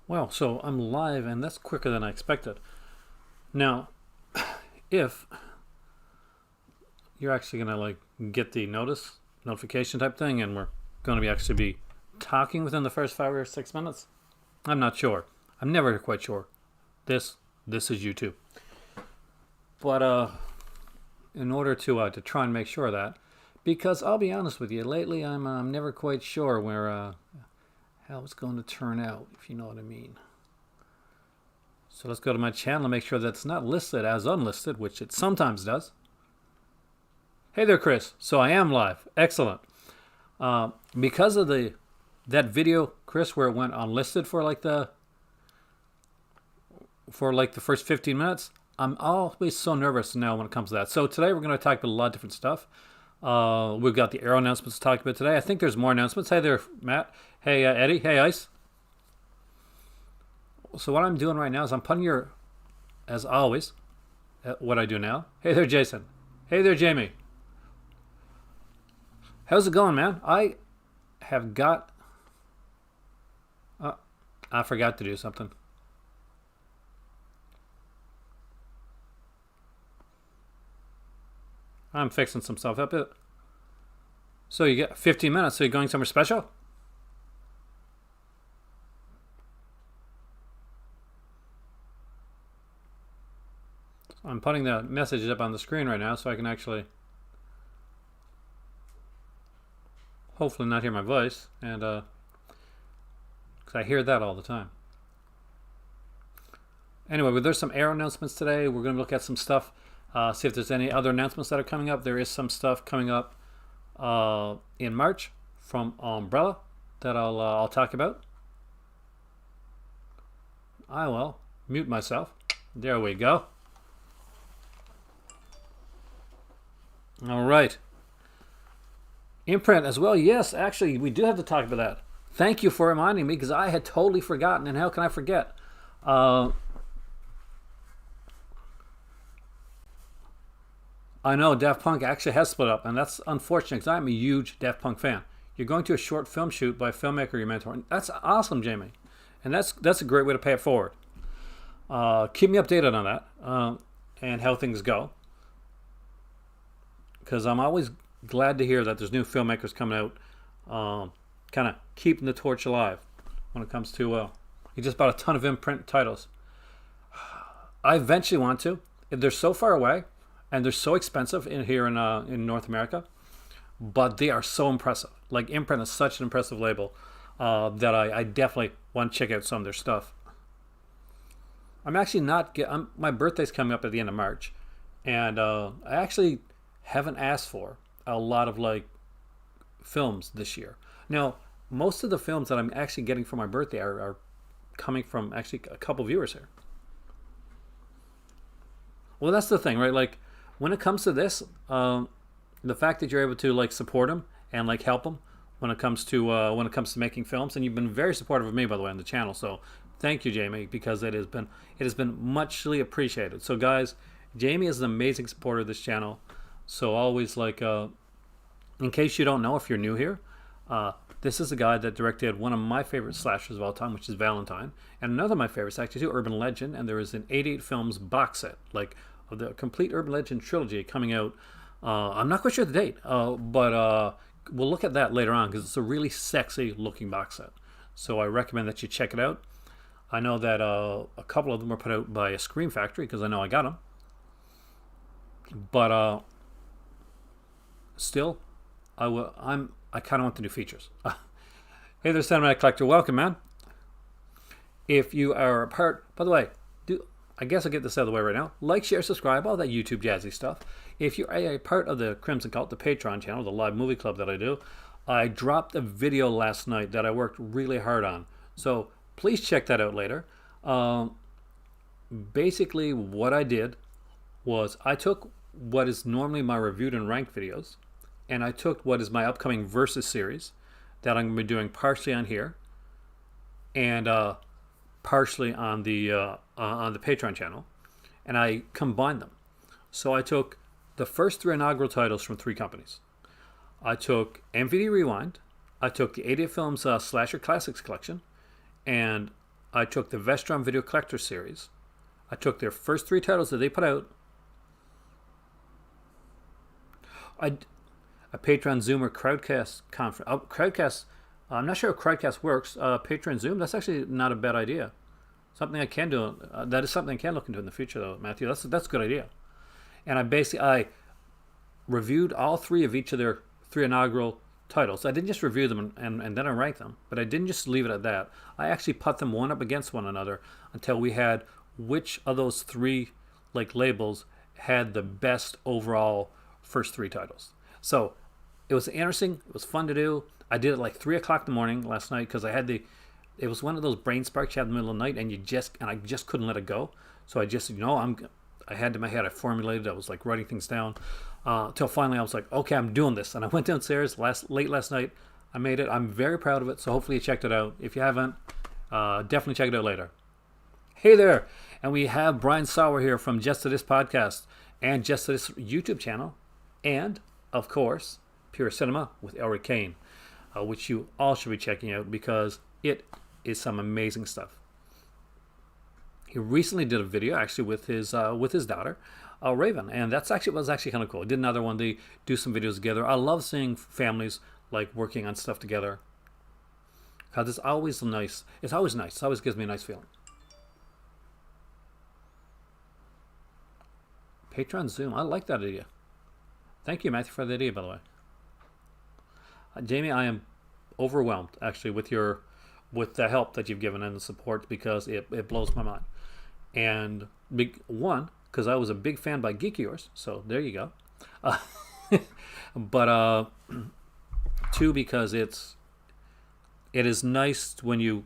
Wow, so I'm live and that's quicker than I expected. Now, if you're actually going to get the notification type thing and we're going to be actually be talking within the first 5 or 6 minutes, I'm not sure. I'm never quite sure. This is YouTube. But in order to try and make sure of that, because I'll be honest with you, lately I'm never quite sure where how it's going to turn out, if you know what I mean. So let's go to my channel and make sure that's not listed as unlisted, which it sometimes does. Hey there, Chris. So I am live. Excellent. Because of that video, Chris, where it went unlisted for the first 15 minutes, I'm always so nervous now when it comes to that. So today we're going to talk about a lot of different stuff. We've got the Arrow announcements to talk about today. I think there's more announcements. Hey there, Matt. Hey, Eddie. Hey, Ice. So what I'm doing right now is I'm putting as always, what I do now. Hey there, Jason. Hey there, Jamie. How's it going, man? I have got... I forgot to do something. I'm fixing some stuff up. So you get 15 minutes. So you're going somewhere special? I'm putting the messages up on the screen right now so I can actually hopefully not hear my voice, and because I hear that all the time. Anyway, well, there's some Arrow announcements today. We're going to look at some stuff, see if there's any other announcements that are coming up. There is some stuff coming up in March from Umbrella that I'll talk about. I will mute myself. There we go. All right. Imprint as well. Yes, actually, we do have to talk about that. Thank you for reminding me because I had totally forgotten, and how can I forget? I know Daft Punk actually has split up, and that's unfortunate because I'm a huge Daft Punk fan. You're going to a short film shoot by a filmmaker you mentor. And that's awesome, Jamie. And that's a great way to pay it forward. Keep me updated on that and how things go. Because I'm always glad to hear that there's new filmmakers coming out, kind of keeping the torch alive when it comes to. He just bought a ton of Imprint titles. I eventually want to. They're so far away, and they're so expensive here in North America, but they are so impressive. Like Imprint is such an impressive label that I definitely want to check out some of their stuff. I'm actually not. My birthday's coming up at the end of March, and I actually haven't asked for a lot of films this year. Now, most of the films that I'm actually getting for my birthday are coming from actually a couple viewers here. Well, that's the thing, right? When it comes to this, the fact that you're able to support them and help them when it comes to making films, and you've been very supportive of me, by the way, on the channel. So thank you, Jamie, because it has been muchly appreciated. So guys, Jamie is an amazing supporter of this channel. So always in case you don't know, if you're new here, this is a guy that directed one of my favorite slashers of all time, which is Valentine, and another of my favorites actually too, Urban Legend. And there is an 88 films box set, of the complete Urban Legend trilogy coming out. I'm not quite sure the date, but we'll look at that later on because it's a really sexy looking box set. So I recommend that you check it out. I know that a couple of them were put out by a Scream Factory because I know I got them. But still, I kind of want to do features. Hey there, Cinematic Collector. Welcome, man. If you are a part, by the way, I guess I'll get this out of the way right now. Like, share, subscribe, all that YouTube jazzy stuff. If you're a part of the Crimson Cult, the Patreon channel, the live movie club that I do, I dropped a video last night that I worked really hard on. So please check that out later. Basically, what I did was I took what is normally my reviewed and ranked videos, and I took what is my upcoming Versus series that I'm going to be doing partially on here and partially on the Patreon channel, and I combined them. So I took the first 3 inaugural titles from 3 companies. I took MVD Rewind, I took the 88 Films Slasher Classics collection, and I took the Vestron Video Collector Series. I took their first 3 titles that they put out. A Patreon Zoom or Crowdcast conference. Crowdcast, I'm not sure how Crowdcast works. Patreon Zoom, that's actually not a bad idea. Something I can do. That is something I can look into in the future, though, Matthew. That's a good idea. And I reviewed all 3 of each of their 3 inaugural titles. I didn't just review them and then I ranked them, but I didn't just leave it at that. I actually put them one up against one another until we had which of those 3 labels had the best overall first 3 titles. So it was interesting. It was fun to do. I did it like 3 o'clock in the morning last night because it was one of those brain sparks you have in the middle of the night, and I just couldn't let it go. So I just, I had in my head, I formulated, I was like writing things down till finally I was like, okay, I'm doing this. And I went downstairs late last night. I made it. I'm very proud of it. So hopefully you checked it out. If you haven't, definitely check it out later. Hey there. And we have Brian Sauer here from Just to This podcast and Just to This YouTube channel. And, of course, Pure Cinema with Elric Kane, which you all should be checking out because it is some amazing stuff. He recently did a video actually with his daughter, Raven, and was actually kind of cool. He did another one. They do some videos together. I love seeing families working on stuff together because it's always nice. It's always nice. It always gives me a nice feeling. Patreon Zoom. I like that idea. Thank you, Matthew, for the idea, by the way. Jamie, I am overwhelmed actually with the help that you've given and the support because it blows my mind. And because I was a big fan by Geek Yours, so there you go. But 2, because it is nice when you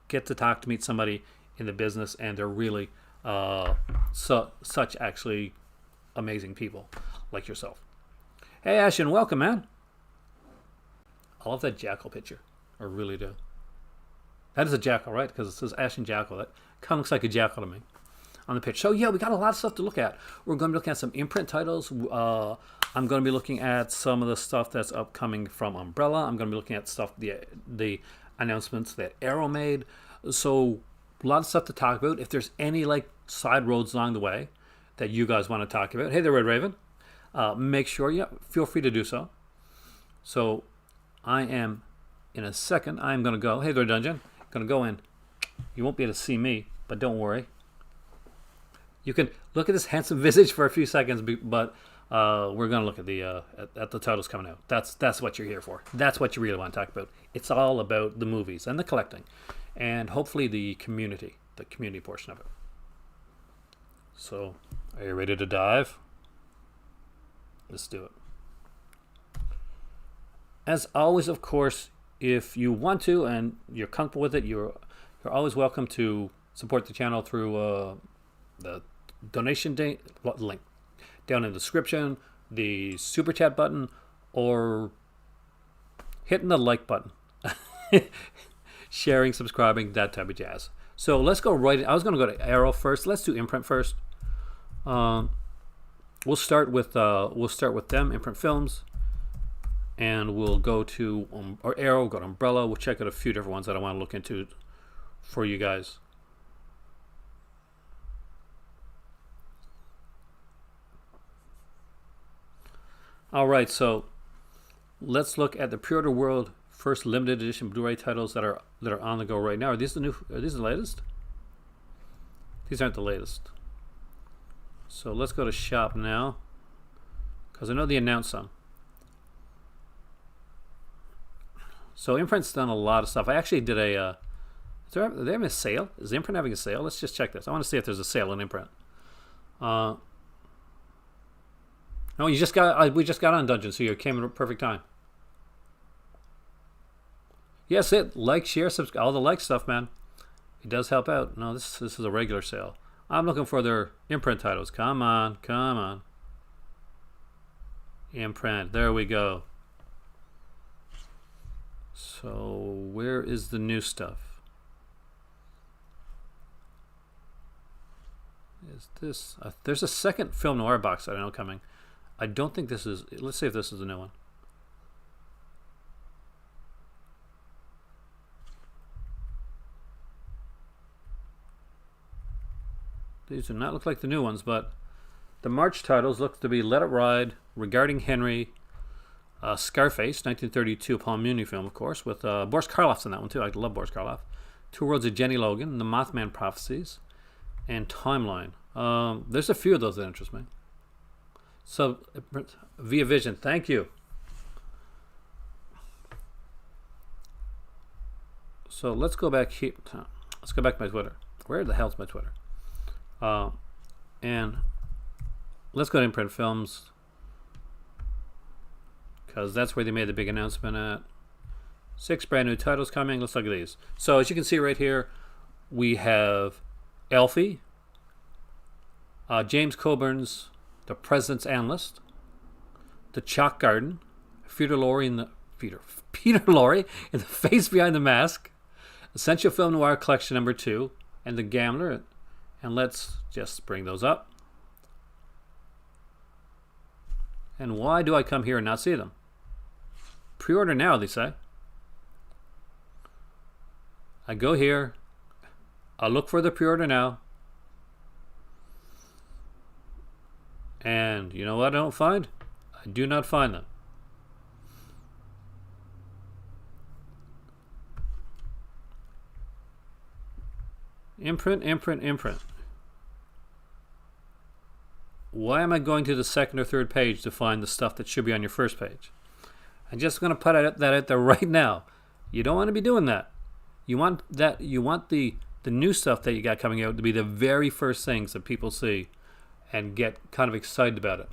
get to meet somebody in the business and they're really such actually amazing people like yourself. Hey Ashton, welcome, man. I love that jackal picture. I really do. That is a jackal, right? Because it says Ashton Jackal. That kind of looks like a jackal to me on the pitch. So yeah, we got a lot of stuff to look at. We're going to be looking at some Imprint titles. I'm going to be looking at some of the stuff that's upcoming from Umbrella. I'm going to be looking at stuff, the announcements that Arrow made. So a lot of stuff to talk about. If there's any side roads along the way that you guys want to talk about, hey there, Red Raven. Make sure, feel free to do so. So I am, in a second, I'm going to go, hey there, Dungeon. Going to go in. You won't be able to see me, but don't worry. You can look at this handsome visage for a few seconds, but we're going to look at the titles coming out. That's what you're here for. That's what you really want to talk about. It's all about the movies and the collecting, and hopefully the community portion of it. So, are you ready to dive? Let's do it. As always, of course, if you want to and you're comfortable with it, you're always welcome to support the channel through the donation link down in the description, the super chat button, or hitting the like button, sharing, subscribing, that type of jazz. So let's go right in. I was going to go to Arrow first. Let's do Imprint first. We'll start with them, Imprint Films, and we'll go to Arrow, go to Umbrella. We'll check out a few different ones that I want to look into for you guys. All right, so let's look at the Pre-Order World first limited edition Blu-ray titles that are on the go right now. Are these the latest? These aren't the latest. So let's go to shop now, because I know they announced some. So Imprint's done a lot of stuff. I actually did are they having a sale? Is Imprint having a sale? Let's just check this. I want to see if there's a sale on Imprint. No, we just got on Dungeon, so you came in at perfect time. Yes, like, share, subscribe, all the like stuff, man. It does help out. No, this is a regular sale. I'm looking for their Imprint titles. Come on. Imprint. There we go. So where is the new stuff? Is this? There's a second film noir box that I know coming. I don't think this is. Let's see if this is the new one. These do not look like the new ones, but the March titles look to be Let It Ride, Regarding Henry, Scarface, 1932 Paul Muni film, of course, with Boris Karloff's in that one too. I love Boris Karloff. Two Worlds of Jenny Logan, The Mothman Prophecies, and Timeline. There's a few of those that interest me. So, Via Vision, thank you. So let's go back here. Let's go back to my Twitter. Where the hell's my Twitter? And let's go to Imprint Films, because that's where they made the big announcement at. 6 brand new titles coming. Let's look at these. So as you can see right here, we have Elfie, James Coburn's The President's Analyst, The Chalk Garden, Peter Lorre in The Face Behind the Mask, Essential Film Noir Collection number 2, and The Gambler. And let's just bring those up. And why do I come here and not see them? Pre-order now, they say. I go here. I look for the pre-order now. And you know what I don't find? I do not find them. Imprint. Why am I going to the second or third page to find the stuff that should be on your first page? I'm just going to put that out there right now. You don't want to be doing that. You want the new stuff that you got coming out to be the very first things that people see and get kind of excited about it.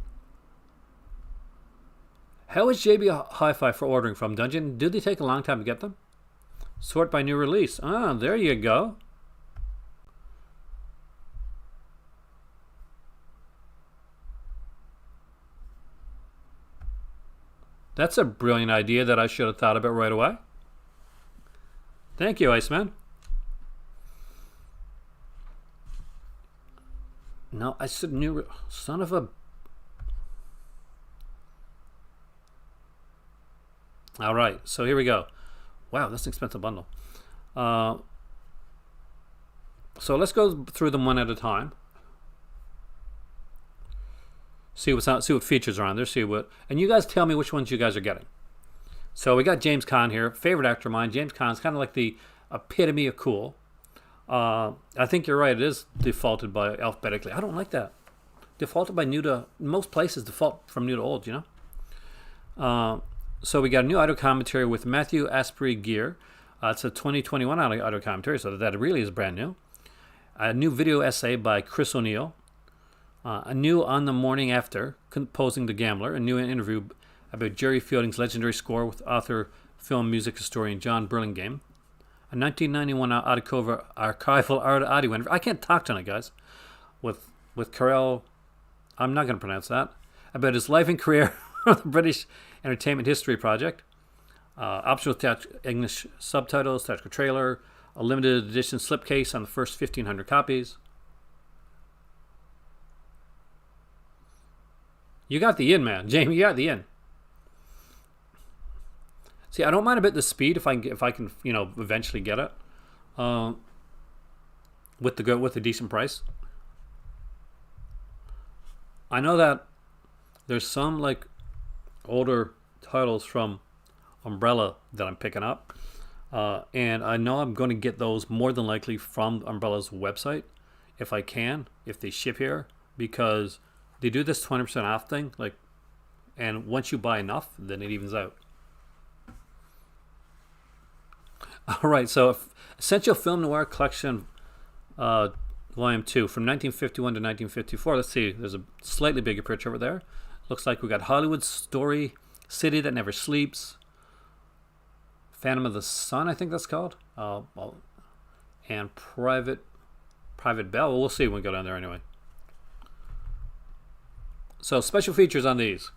How is JB Hi-Fi for ordering from Dungeon? Do they take a long time to get them? Sort by new release. Ah, there you go. That's a brilliant idea that I should have thought about right away. Thank you, Iceman. No, I said new... Son of a... All right, so here we go. Wow, that's an expensive bundle. So let's go through them one at a time. See what features are on there. And you guys tell me which ones you guys are getting. So we got James Caan here, favorite actor of mine. James Caan's kind of like the epitome of cool. I think you're right. It is defaulted by alphabetically. I don't like that. Defaulted by new to most places. Default from new to old. You know. So we got a new audio commentary with Matthew Asprey Gear. It's a 2021 audio commentary, so that really is brand new. A new video essay by Chris O'Neill. A new On the Morning After, composing The Gambler, a new interview about Jerry Fielding's legendary score with author, film music historian John Burlingame. A 1991 archival audio interview. I can't talk tonight, guys. With Carell, I'm not going to pronounce that. About his life and career with the British Entertainment History Project. Optional English subtitles, theatrical trailer, a limited edition slipcase on the first 1,500 copies. You got the in, man. Jamie, you got the in. See, I don't mind a bit the speed if I can, eventually get it. With a decent price. I know that there's some like older titles from Umbrella that I'm picking up. And I know I'm going to get those more than likely from Umbrella's website if I can, if they ship here, because they do this 20% off thing, and once you buy enough, then it evens out. All right, so Essential Film Noir Collection, Volume 2, from 1951 to 1954. Let's see, there's a slightly bigger picture over there. Looks like we got Hollywood Story, City That Never Sleeps, Phantom of the Sun, I think that's called, and Private Bell. Well, we'll see when we go down there anyway. So special features on these.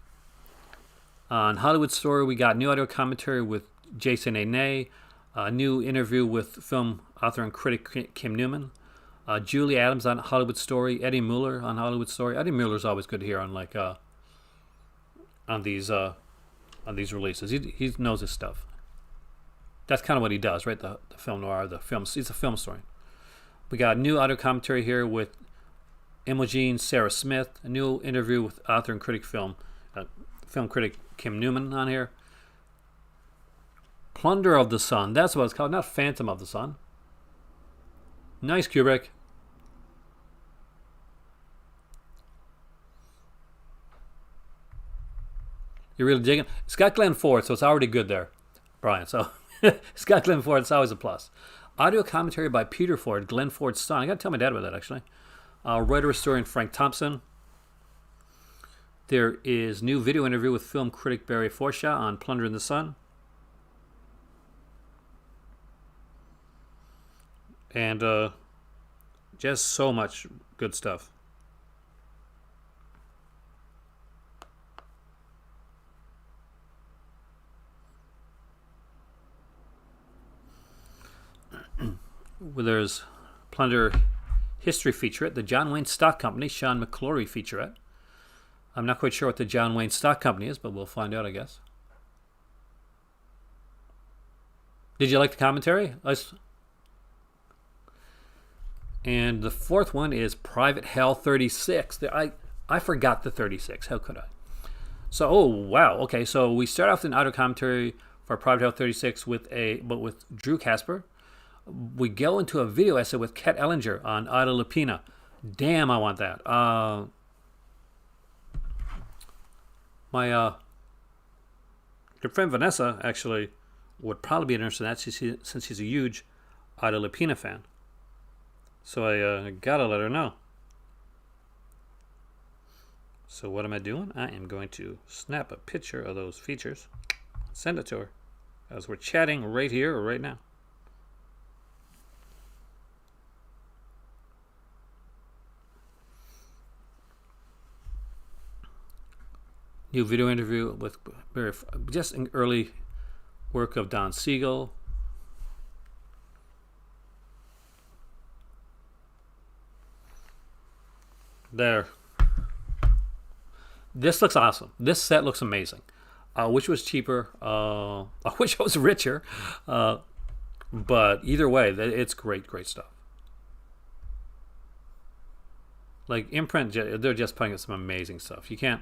On Hollywood Story, we got new audio commentary with Jason Aine, a new interview with film author and critic Kim Newman, Julie Adams on Hollywood Story, Eddie Mueller on Hollywood Story. Eddie Mueller's always good to hear on these releases. He knows his stuff. That's kind of what he does, right? The film noir, he's a film story. We got new audio commentary here with Imogene Sarah Smith, a new interview with author and critic film critic Kim Newman on here. Plunder of the Sun, that's what it's called, not Phantom of the Sun. Nice, Kubrick. You're really digging. It's got Glenn Ford, so it's already good there, Brian. So it's got Glenn Ford. It's always a plus. Audio commentary by Peter Ford, Glenn Ford's son. I got to tell my dad about that, actually. Writer historian Frank Thompson. There is new video interview with film critic Barry Forshaw on Plunder in the Sun. And just so much good stuff. There's Plunder History Featurette, the John Wayne Stock Company, Sean McClory Featurette. I'm not quite sure what the John Wayne Stock Company is, but we'll find out, I guess. Did you like the commentary? And the fourth one is Private Hell 36. I forgot the 36. How could I? So, oh, wow. Okay, so we start off with an audio commentary for Private Hell 36 with Drew Casper. We go into a video essay with Ket Ellinger on Ida Lupina. Damn, I want that. My good friend Vanessa actually would probably be interested in that since she's a huge Ida Lupina fan. So I gotta let her know. So what am I doing? I am going to snap a picture of those features, send it to her, as we're chatting right here or right now. New video interview with just an early work of Don Siegel. There. This looks awesome. This set looks amazing. I wish it was cheaper. I wish I was richer. But either way, it's great stuff. Like Imprint, they're just putting out some amazing stuff. You can't.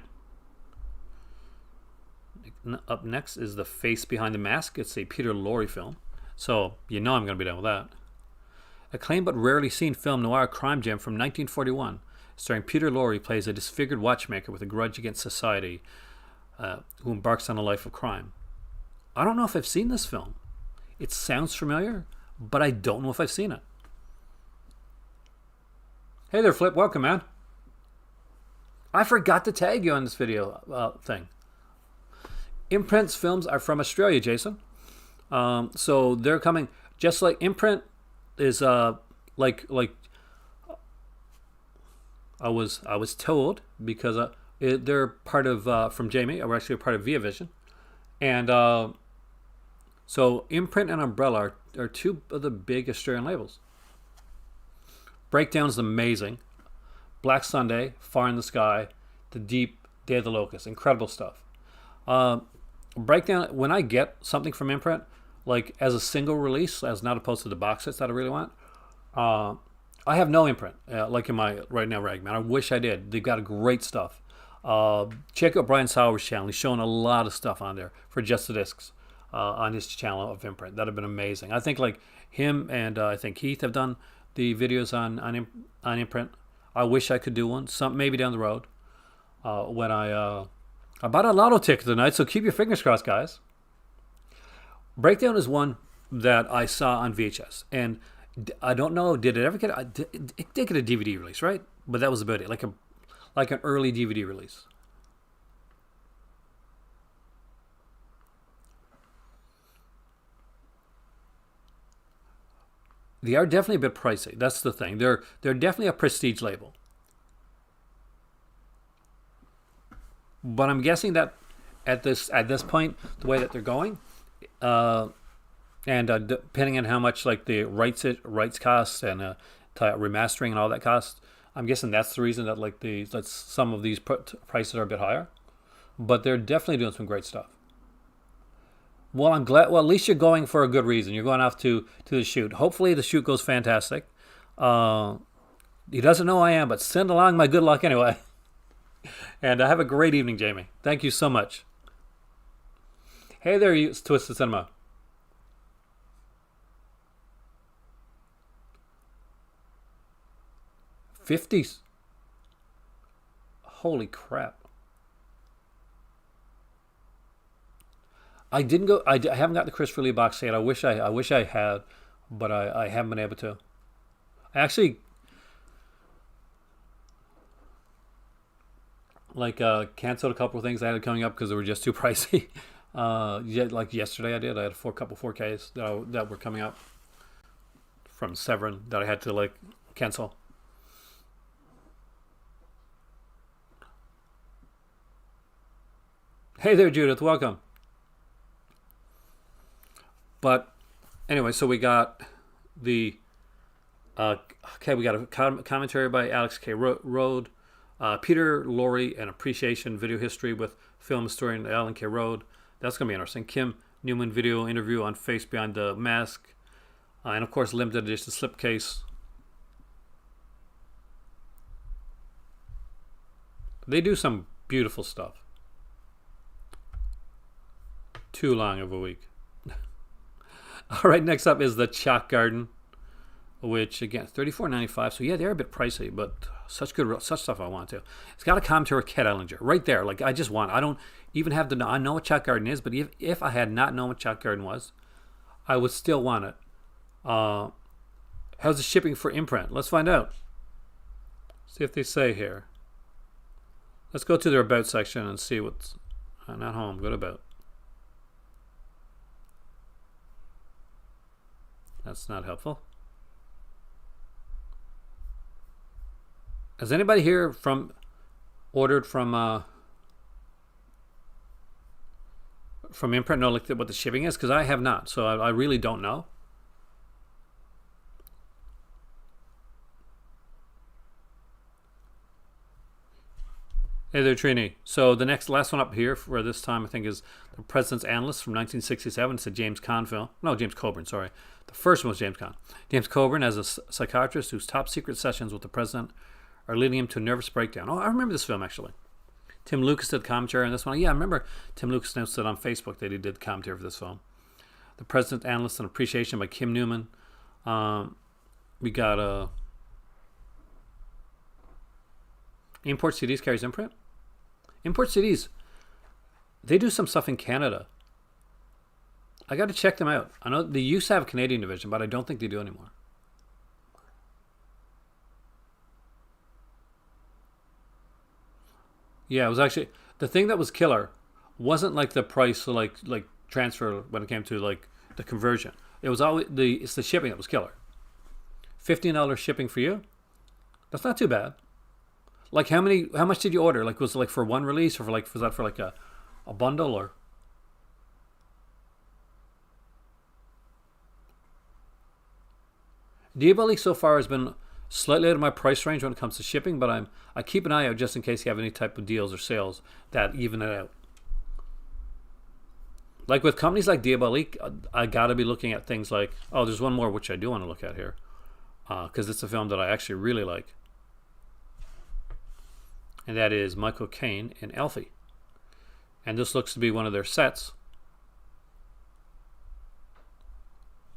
Up next is The Face Behind the Mask. It's a Peter Lorre film. So you know I'm going to be done with that. Acclaimed but rarely seen film noir crime gem from 1941. Starring Peter Lorre, plays a disfigured watchmaker with a grudge against society who embarks on a life of crime. I don't know if I've seen this film. It sounds familiar, but I don't know if I've seen it. Hey there, Flip. Welcome, man. I forgot to tag you on this video thing. Imprint's films are from Australia, Jason. So they're coming, just like Imprint is like I was told, because they're part of from Jamie. We're actually a part of Via Vision, and so Imprint and Umbrella are two of the big Australian labels. Breakdown is amazing. Black Sunday, Far in the Sky, The Deep, Day of the Locust, incredible stuff. Breakdown, when I get something from Imprint, like as a single release, as not opposed to the box sets that I really want, I have no Imprint, like in my right now Ragman. I wish I did. They've got great stuff. Check out Brian Sauer's channel. He's showing a lot of stuff on there for Just the Discs on his channel of Imprint. That'd have been amazing. I think like him and I think Heath have done the videos on Imprint. I wish I could do one. Maybe down the road. When I bought a lotto ticket tonight, so keep your fingers crossed, guys. Breakdown is one that I saw on VHS, and I don't know, did it ever get? It did get a DVD release, right? But that was about it, like an early DVD release. They are definitely a bit pricey. That's the thing. They're definitely a prestige label. But I'm guessing that at this point, the way that they're going, and depending on how much like the rights cost and remastering and all that costs, I'm guessing that's the reason that some of these prices are a bit higher. But they're definitely doing some great stuff. Well, I'm glad. Well, at least you're going for a good reason. You're going off to the shoot. Hopefully, the shoot goes fantastic. He doesn't know I am, but send along my good luck anyway. And have a great evening, Jamie. Thank you so much. Hey there, you Twisted Cinema. '50s. Holy crap! I didn't go. I haven't got the Christopher Lee box yet. I wish I had, but I haven't been able to. I actually canceled a couple of things I had coming up because they were just too pricey. Like yesterday, I had a couple 4Ks that were coming up from Severin that I had to like cancel. Hey there, Judith. Welcome. But anyway, so we got the we got a commentary by Alex K. Rode, Peter Lorre, an appreciation video history with film historian Alan K. Rode. That's going to be interesting. Kim Newman video interview on Face Behind the Mask, and of course limited edition slipcase. They do some beautiful stuff. Too long of a week. All right, next up is the Chalk Garden, which again $34.95. So yeah, they're a bit pricey, but such stuff I want to. It's got a commentary with Ket Ellinger right there. Like I don't even have to know. I know what Chalk Garden is, but if I had not known what Chalk Garden was, I would still want it. How's the shipping for Imprint? Let's find out. See if they say here. Let's go to their About section and see what's not home. Go to About. That's not helpful. Has anybody here ordered from Imprint know like what the shipping is? Because I have not, so I really don't know. Hey there, Trini. So the last one up here for this time, I think, is The President's Analyst from 1967. It's a James Caan film. No, James Coburn, sorry. The first one was James Caan. James Coburn as a psychiatrist whose top secret sessions with the president are leading him to a nervous breakdown. Oh, I remember this film, actually. Tim Lucas did commentary on this one. Yeah, I remember Tim Lucas announced it on Facebook that he did commentary for this film. The President's Analyst and Appreciation by Kim Newman. We got Import CDs carries Imprint. Import CDs, they do some stuff in Canada. I got to check them out. I know they used to have a Canadian division, but I don't think they do anymore. Yeah, it was actually the thing that was killer wasn't like the price, like transfer when it came to like the conversion. It was always it's the shipping that was killer. $15 shipping for you. That's not too bad. Like how much did you order? Like was it like for one release or was that for like a bundle or? Diabolique so far has been slightly out of my price range when it comes to shipping, but I keep an eye out just in case you have any type of deals or sales that even it out. Like with companies like Diabolique, I gotta be looking at things like, oh, there's one more which I do want to look at here, because it's a film that I actually really like. And that is Michael Caine in Alfie. And this looks to be one of their sets.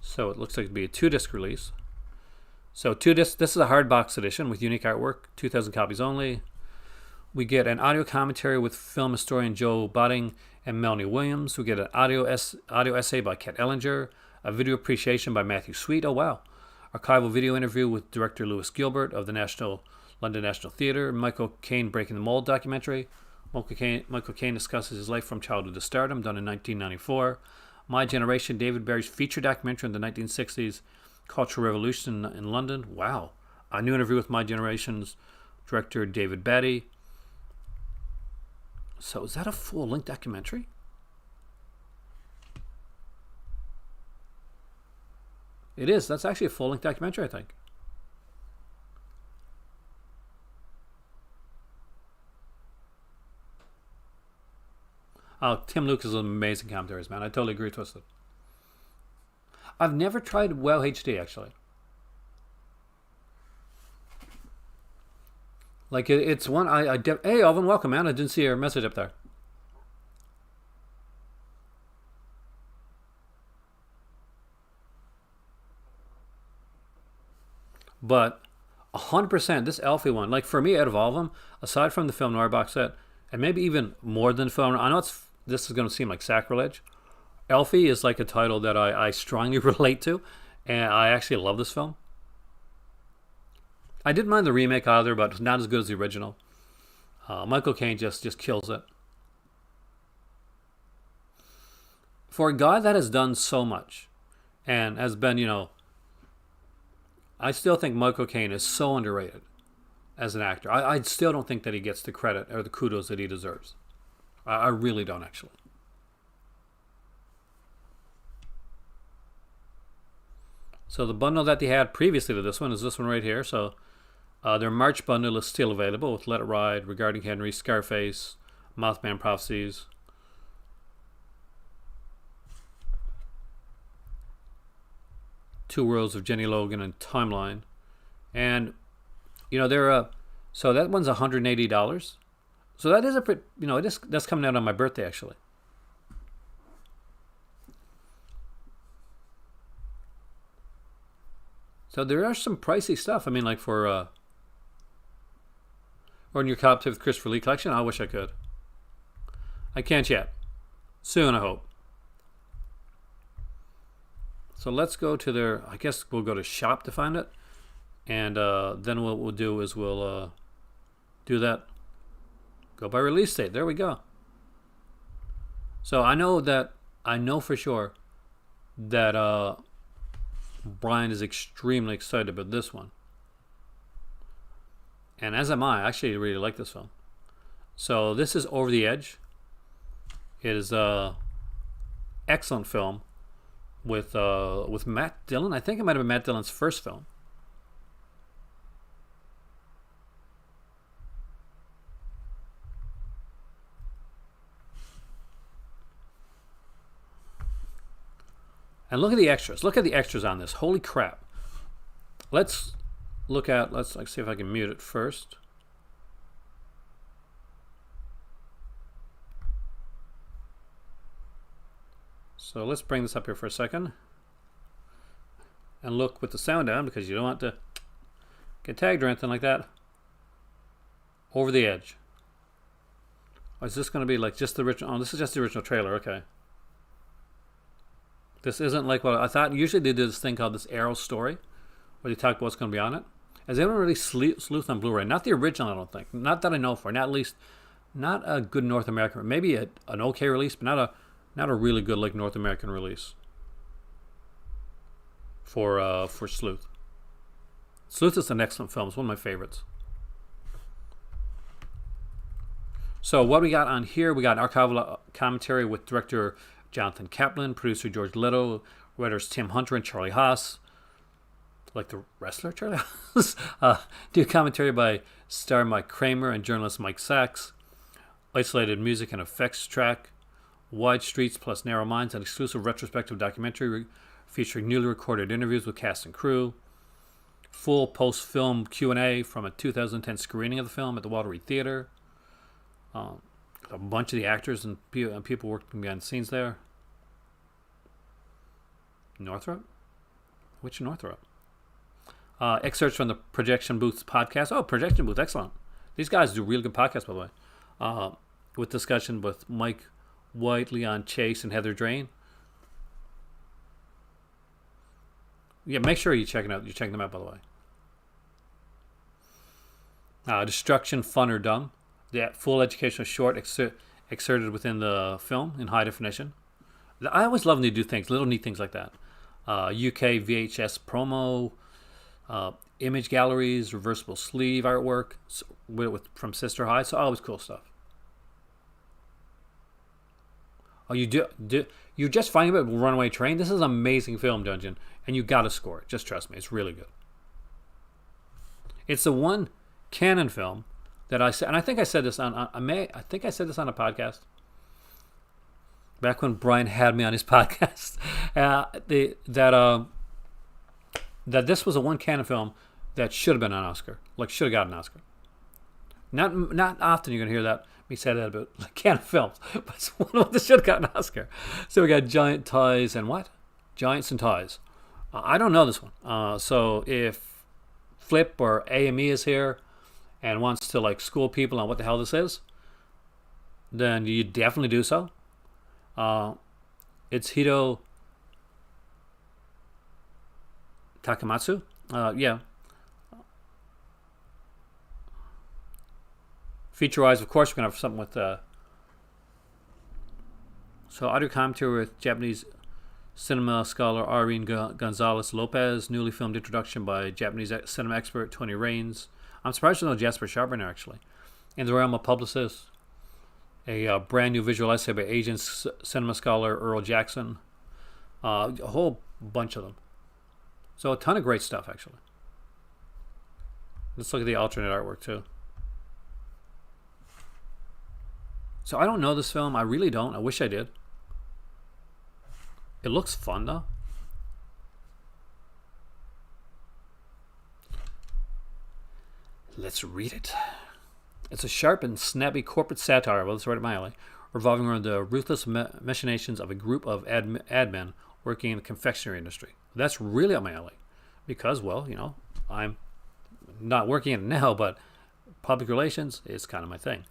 So it looks like it'd be a 2-disc release. So 2-disc, this is a hardbox edition with unique artwork, 2,000 copies only. We get an audio commentary with film historian Joe Botting and Melanie Williams. We get an audio essay by Ket Ellinger, a video appreciation by Matthew Sweet. Oh wow. Archival video interview with director Lewis Gilbert of the London National Theatre, Michael Caine Breaking the Mold documentary. Michael Caine discusses his life from childhood to stardom, done in 1994. My Generation, David Barry's feature documentary in the 1960s, Cultural Revolution in London. Wow. A new interview with My Generation's director David Batty. So is that a full-length documentary? It is. That's actually a full-length documentary, I think. Oh, Tim Lucas is an amazing commentaries, man. I totally agree with Twisted. I've never tried WoW HD, actually. Like it's one hey Alvin, welcome man. I didn't see your message up there. But 100% this Elfie one, like for me out of all of them, aside from the film noir box set, and maybe even more than film, I know this is going to seem like sacrilege. Elfie is like a title that I strongly relate to, and I actually love this film. I didn't mind the remake either, but it's not as good as the original. Michael Caine just kills it. For a guy that has done so much, and has been, I still think Michael Caine is so underrated as an actor. I still don't think that he gets the credit or the kudos that he deserves. I really don't, actually. So the bundle that they had previously to this one is this one right here. So their March bundle is still available with Let It Ride, Regarding Henry, Scarface, Mothman Prophecies. Two Worlds of Jenny Logan and Timeline. And, they're, so that one's $180. So that is a pretty, that's coming out on my birthday, actually. So there are some pricey stuff. I mean, like for, or in your Cop with Christopher Lee collection. I wish I could. I can't yet. Soon, I hope. So let's go to their, I guess we'll go to shop to find it. And then what we'll do is we'll do that. Go by release date. There we go. So I know for sure that Brian is extremely excited about this one. And as am I. I actually really like this film. So this is Over the Edge. It is a excellent film with Matt Dillon. I think it might have been Matt Dillon's first film. And look at the extras. Look at the extras on this. Holy crap. Let's see if I can mute it first. So let's bring this up here for a second. And look with the sound down because you don't want to get tagged or anything like that. Over the Edge. Or is this going to be like just the original? Oh, this is just the original trailer. Okay. This isn't like what I thought. Usually they do this thing called this Arrow story, where they talk about what's going to be on it. Has anyone really Sleuth on Blu-ray? Not the original, I don't think. Not that I know for. Not at least, not a good North American. Maybe an okay release, but not a really good like North American release for Sleuth. Sleuth is an excellent film. It's one of my favorites. So what we got on here, we got an archival commentary with director Jonathan Kaplan, producer George Leto, writers Tim Hunter and Charlie Haas, like the wrestler Charlie Haas, do commentary by star Mike Kramer and journalist Mike Sachs, isolated music and effects track, Wide Streets plus Narrow Minds, an exclusive retrospective documentary featuring newly recorded interviews with cast and crew, full post-film Q&A from a 2010 screening of the film at the Walter Reed Theater, a bunch of the actors and people working behind the scenes there. Northrop? Which Northrop? Excerpts from the Projection Booth's podcast. Oh, Projection Booth, excellent. These guys do really good podcasts, by the way. With discussion with Mike White, Leon Chase, and Heather Drain. Yeah, make sure you check them out, by the way. Destruction, Fun or Dumb. The full educational short excerpted within the film in high definition. I always love when they do things, little neat things like that. UK VHS promo, image galleries, reversible sleeve artwork from Sister High. So always cool stuff. Oh, you're just finding about Runaway Train? This is an amazing film, Dungeon, and you gotta score it. Just trust me, it's really good. It's the one canon film that I said, and I think I said this on a podcast back when Brian had me on his podcast. That this was a one canon film that should have been an Oscar, like should have gotten an Oscar. Not often you're gonna hear that me say that about like Canada films, but it's one of them that should have got an Oscar. So we got Giant Ties and what? Giants and Ties. I don't know this one. So if Flip or AME is here and wants to like school people on what the hell this is, then you definitely do so. It's Hito Takamatsu. Yeah. Feature-wise, of course, we're going to have something with... so audio commentary with Japanese cinema scholar Irene Gonzalez Lopez. Newly filmed introduction by Japanese cinema expert Tony Raines. I'm surprised there's no Jasper Sharpener, actually. In the realm of publicists, a brand new visual essay by Asian cinema scholar Earl Jackson. A whole bunch of them. So a ton of great stuff, actually. Let's look at the alternate artwork, too. So I don't know this film. I really don't. I wish I did. It looks fun, though. Let's read it. It's a sharp and snappy corporate satire, well, it's right up my alley, revolving around the ruthless machinations of a group of ad men working in the confectionery industry. That's really up my alley. Because, well, you know, I'm not working in it now, but public relations is kind of my thing.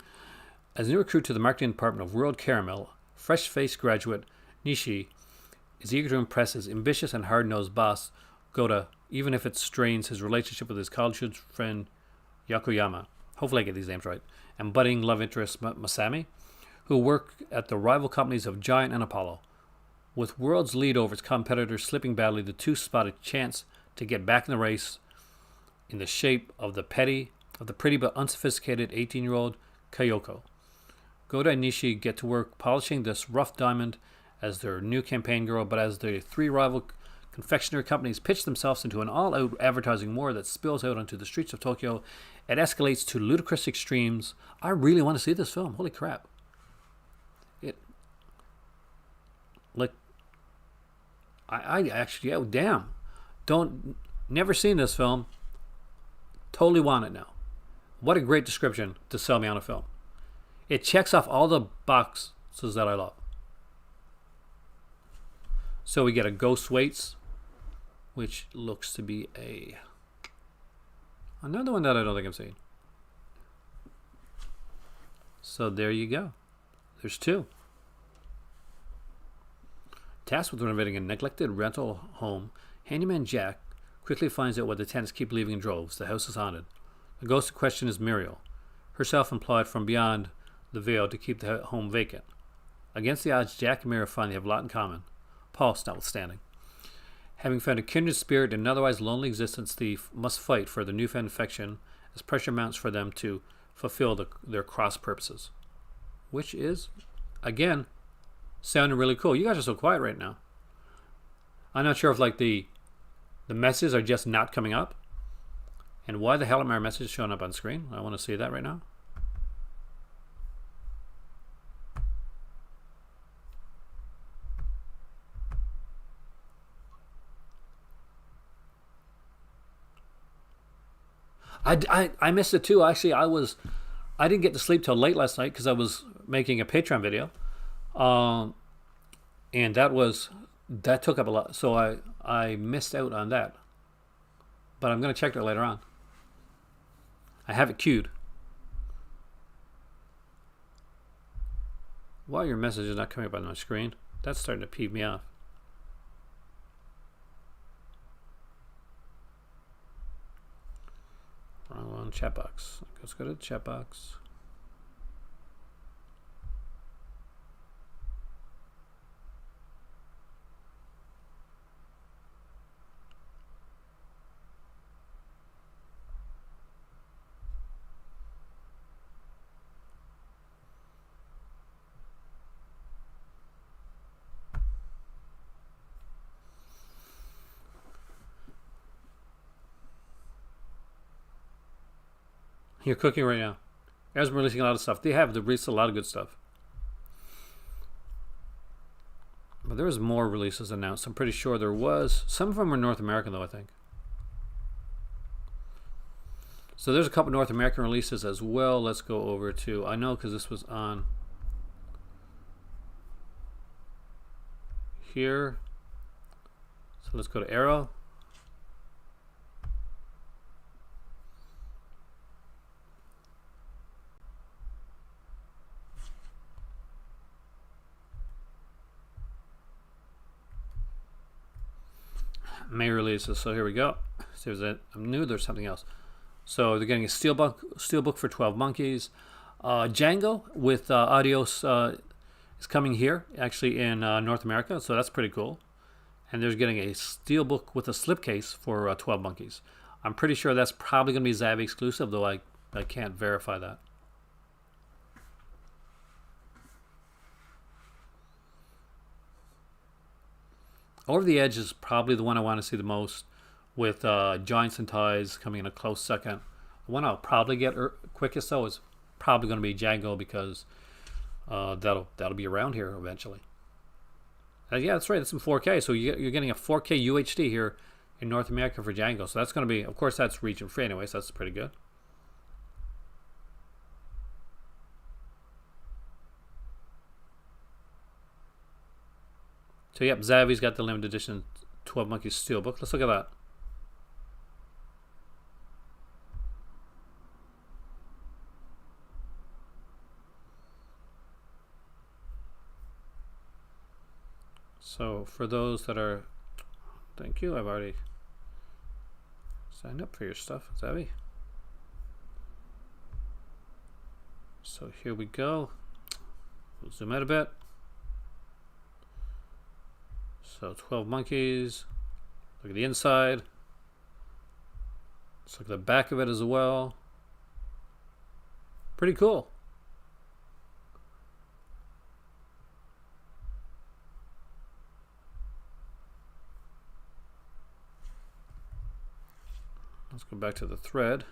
As a new recruit to the marketing department of World Caramel, fresh-faced graduate Nishi is eager to impress his ambitious and hard-nosed boss, Goda, even if it strains his relationship with his college friend Yokoyama, hopefully I get these names right, and budding love interest Masami, who work at the rival companies of Giant and Apollo. With World's lead over its competitors slipping badly, the two spot a chance to get back in the race in the shape of the pretty but unsophisticated 18-year-old Kayoko. Goda and Nishi get to work polishing this rough diamond as their new campaign girl, but as the three rival confectionery companies pitch themselves into an all-out advertising war that spills out onto the streets of Tokyo, it escalates to ludicrous extremes. I really want to see this film. Holy crap. I actually, oh damn. Never seen this film. Totally want it now. What a great description to sell me on a film. It checks off all the boxes that I love. So we get a Ghost Waits, which looks to be another one that I don't think I've seen. So there you go. There's two. Tasked with renovating a neglected rental home, handyman Jack quickly finds out why the tenants keep leaving in droves. The house is haunted. The ghost in question is Muriel, herself employed from beyond the veil to keep the home vacant. Against the odds, Jack and Muriel find they have a lot in common, pulse notwithstanding. Having found a kindred spirit in an otherwise lonely existence, they must fight for the newfound affection as pressure mounts for them to fulfill their cross purposes. Which is, again, sounding really cool. You guys are so quiet right now. I'm not sure if like the messages are just not coming up. And why the hell are my messages showing up on screen? I want to see that right now. I missed it too. Actually, I didn't get to sleep till late last night because I was making a Patreon video. And that took up a lot. So I missed out on that. But I'm going to check that later on. I have it queued. Why are your messages not coming up on my screen? That's starting to peeve me off. Wrong one, chat box. Let's go to the chat box. You're cooking right now. Guys, been releasing a lot of stuff. They have released a lot of good stuff. But there was more releases announced. I'm pretty sure there was. Some of them were North American, though, I think. So there's a couple North American releases as well. Let's go over to, I know because this was on here. So let's go to Arrow. May releases. So here we go. So I knew there's something else. So they're getting a steelbook for 12 Monkeys. Django with Adios is coming here, actually in North America. So that's pretty cool. And they're getting a steelbook with a slipcase for 12 Monkeys. I'm pretty sure that's probably going to be Zavvi exclusive, though I can't verify that. Over the Edge is probably the one I want to see the most, with Giants and Ties coming in a close second. The one I'll probably get quickest though is probably going to be Django, because that'll be around here eventually. Yeah, that's right. It's in 4K, so you're getting a 4K UHD here in North America for Django. So that's going to be, of course, that's region free anyway, so that's pretty good. So yep, Zavvi's got the limited edition 12 Monkeys steelbook. Let's look at that. So for those that are, thank you, I've already signed up for your stuff, Zavvi. So here we go. We'll zoom out a bit. So 12 Monkeys. Look at the inside. Let's look at the back of it as well. Pretty cool. Let's go back to the thread.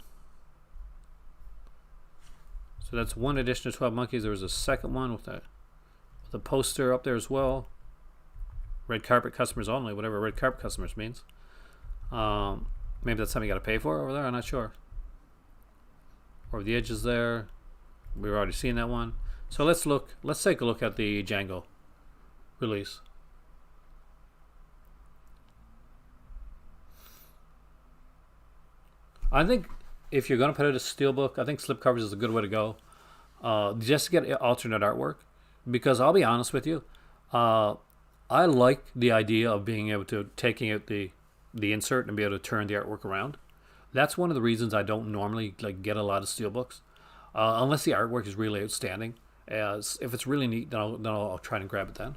So that's one edition of 12 Monkeys. There was a second one with a poster up there as well. Red carpet customers only, whatever red carpet customers means. Maybe that's something you got to pay for over there. I'm not sure. Over the Edge is there. We've already seen that one. So let's take a look at the Django release. I think if you're going to put out a steelbook, I think slipcovers is a good way to go. Just to get alternate artwork, because I'll be honest with you, I like the idea of being able to taking out the insert and be able to turn the artwork around. That's one of the reasons I don't normally get a lot of steelbooks, unless the artwork is really outstanding. As if it's really neat, then I'll try and grab it then.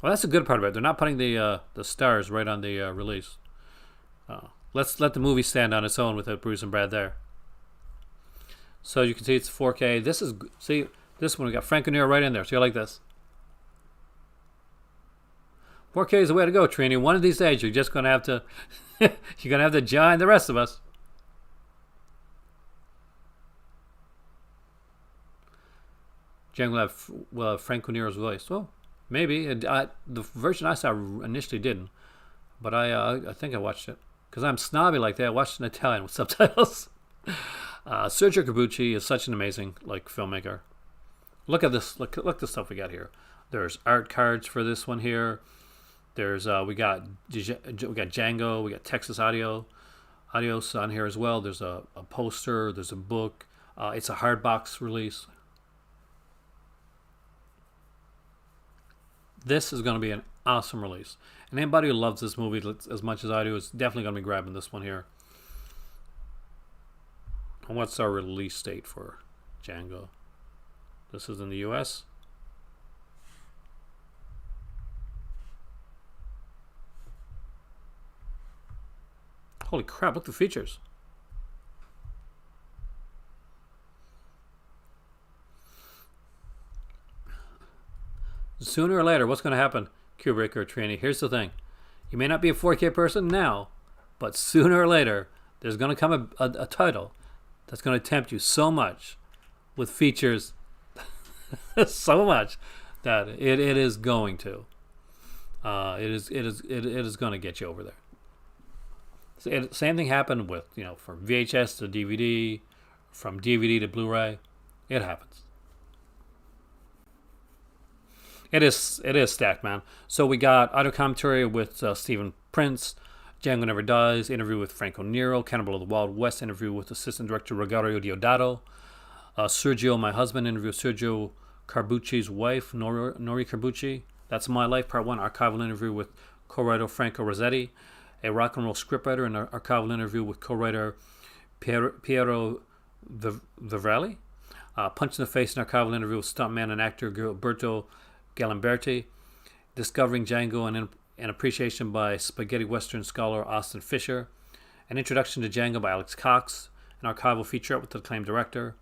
Well, that's the good part about it. They're not putting the stars right on the release. Let's let the movie stand on its own without Bruce and Brad there. So you can see it's 4K. This one we got Franco Nero right in there. So you like this. 4K is the way to go, Trini. One of these days, you're just going to have to you're going to have to join the rest of us. Jen will have Franco Nero's voice. Well, maybe. The version I saw initially didn't, but I think I watched it because I'm snobby like that. I watched it in Italian with subtitles. Sergio Corbucci is such an amazing filmmaker. Look at this. Look the stuff we got here. There's art cards for this one here. There's we got Django. We got Texas Adios on here as well. There's a poster. There's a book. It's a hardbox release. This is going to be an awesome release. And anybody who loves this movie as much as I do is definitely going to be grabbing this one here. And what's our release date for Django? This is in the US. Holy crap, look at the features. Sooner or later, what's going to happen, Kubrick or Trini? Here's the thing. You may not be a 4K person now, but sooner or later, there's going to come a title that's going to tempt you so much with features so much that it is going to. It is going to get you over there. Same thing happened with, from VHS to DVD, from DVD to Blu-ray. It happens. It is stacked, man. So we got audio commentary with Stephen Prince, Django Never Dies, interview with Franco Nero, Cannibal of the Wild West, interview with assistant director Rogerio Deodato, Sergio, My Husband, interview with Sergio Carbucci's wife, Nori Carbucci. That's My Life, Part 1, archival interview with co-writer Franco Rossetti, a rock and roll scriptwriter, and an archival interview with co-writer Piero Vivalli. Punch in the Face, an archival interview with stuntman and actor Gilberto Galimberti. Discovering Django and Appreciation by spaghetti western scholar Austin Fisher. An Introduction to Django by Alex Cox, an archival featurette with the acclaimed director.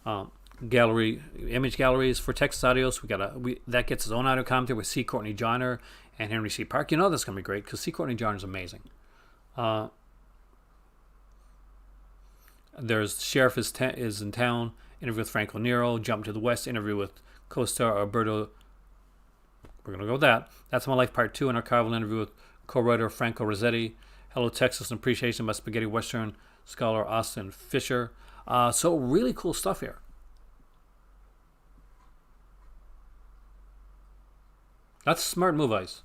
Image galleries for Texas Audios. That gets its own audio commentary with C. Courtney Joyner and Henry C. Park. That's gonna be great because C. Courtney Joyner is amazing. There's Sheriff is in Town, interview with Franco Nero. Jump to the West, interview with co-star Alberto. We're gonna go with that. That's My Life, Part 2, an archival interview with co-writer Franco Rossetti. Hello Texas, an Appreciation by spaghetti western scholar Austin Fisher. So really cool stuff here. That's a smart move, Ice.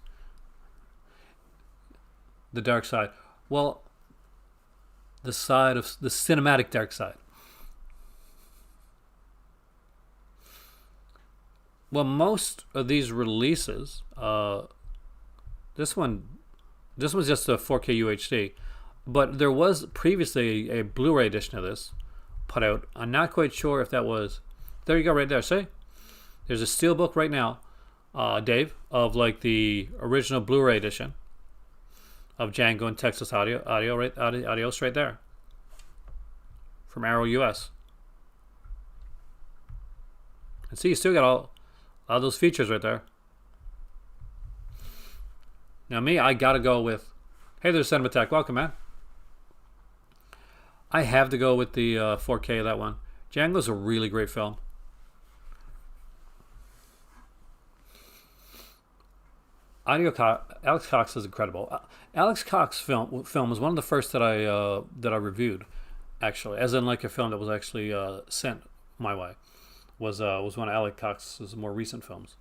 The dark side. Well, the side of the cinematic dark side. Well, most of these releases, this one's just a 4K UHD, but there was previously a Blu-ray edition of this put out. I'm not quite sure if that was. There you go, right there. See, there's a steelbook right now, Dave, of like the original Blu-ray edition of Django and Texas Audios right there from Arrow US. And see, you still got all those features right there. Now me, I gotta go with, hey, there's Cinematech. Welcome, man. I have to go with the 4K of that one. Django's a really great film. Alex Cox is incredible. Alex Cox film was one of the first that I reviewed, actually, as in like a film that was actually sent my way. Was one of Alex Cox's more recent films,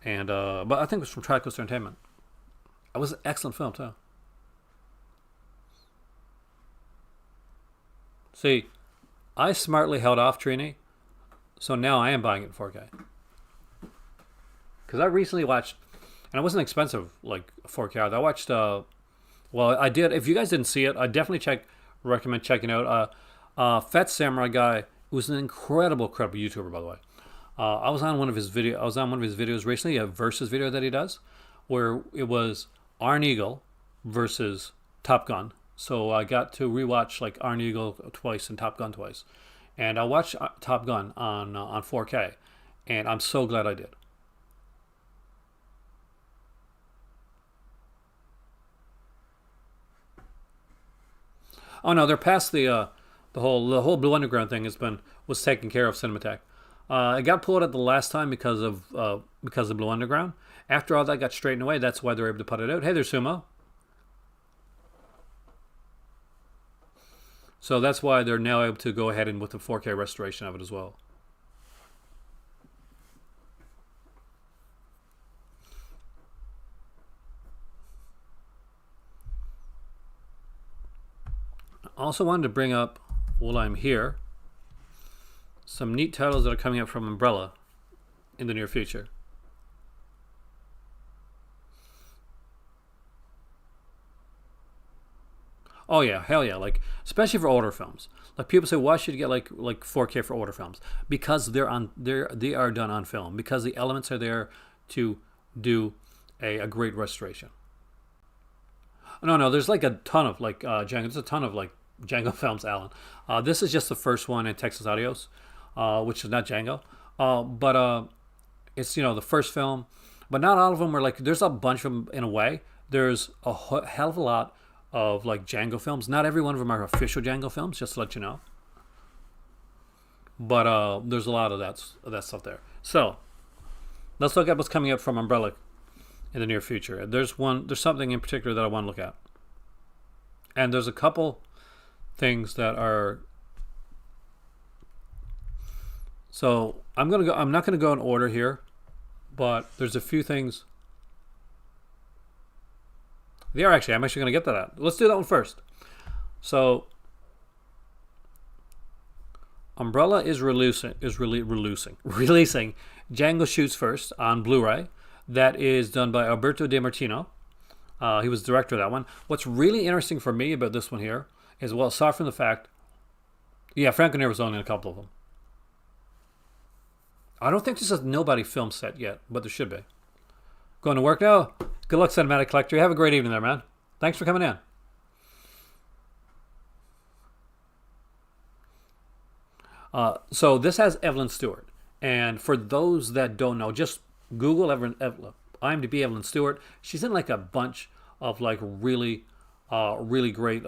and but I think it was from Tricoast Entertainment. It was an excellent film too. See, I smartly held off Trini, so now I am buying it in 4K. Because I recently watched, and it wasn't expensive like 4K. I watched, well, I did. If you guys didn't see it, I definitely recommend checking out Fat Samurai Guy, who's an incredible YouTuber, by the way. I was on one of his videos recently, a versus video that he does, where it was Iron Eagle versus Top Gun. So I got to rewatch like Iron Eagle twice and Top Gun twice, and I watched Top Gun on 4K, and I'm so glad I did. Oh no, they're past the whole Blue Underground thing was taken care of Cinematech. It got pulled at the last time because of Blue Underground. After all that got straightened away, that's why they're able to put it out. Hey there, Sumo. So that's why they're now able to go ahead and with the 4K restoration of it as well. I also wanted to bring up, while I'm here, some neat titles that are coming up from Umbrella in the near future. Oh yeah, hell yeah! Like especially for older films. Like people say, why should you get like 4K for older films? Because they are done on film. Because the elements are there to do a great restoration. No, there's like a ton of like Django. There's a ton of like Django films, Alan. This is just the first one in Texas Audios, which is not Django. But it's the first film. But not all of them are like. There's a bunch of them in a way. There's a hell of a lot of like Django films. Not every one of them are official Django films, just to let you know. But there's a lot of that stuff there. So let's look at what's coming up from Umbrella in the near future. There's something in particular that I want to look at. And there's a couple things that are. So I'm gonna go. I'm not gonna go in order here, but there's a few things. They are actually. I'm actually gonna get to that. Let's do that one first. So Umbrella is releasing Django Shoots First on Blu-ray. That is done by Alberto De Martino. He was the director of that one. What's really interesting for me about this one here is, well, aside from the fact, yeah, Franco Nero was only in a couple of them. I don't think there's a nobody film set yet, but there should be. Going to work now? Good luck, Cinematic Collector. Have a great evening there, man. Thanks for coming in. So this has Evelyn Stewart. And for those that don't know, just Google IMDb Evelyn Stewart. She's in like a bunch of like really great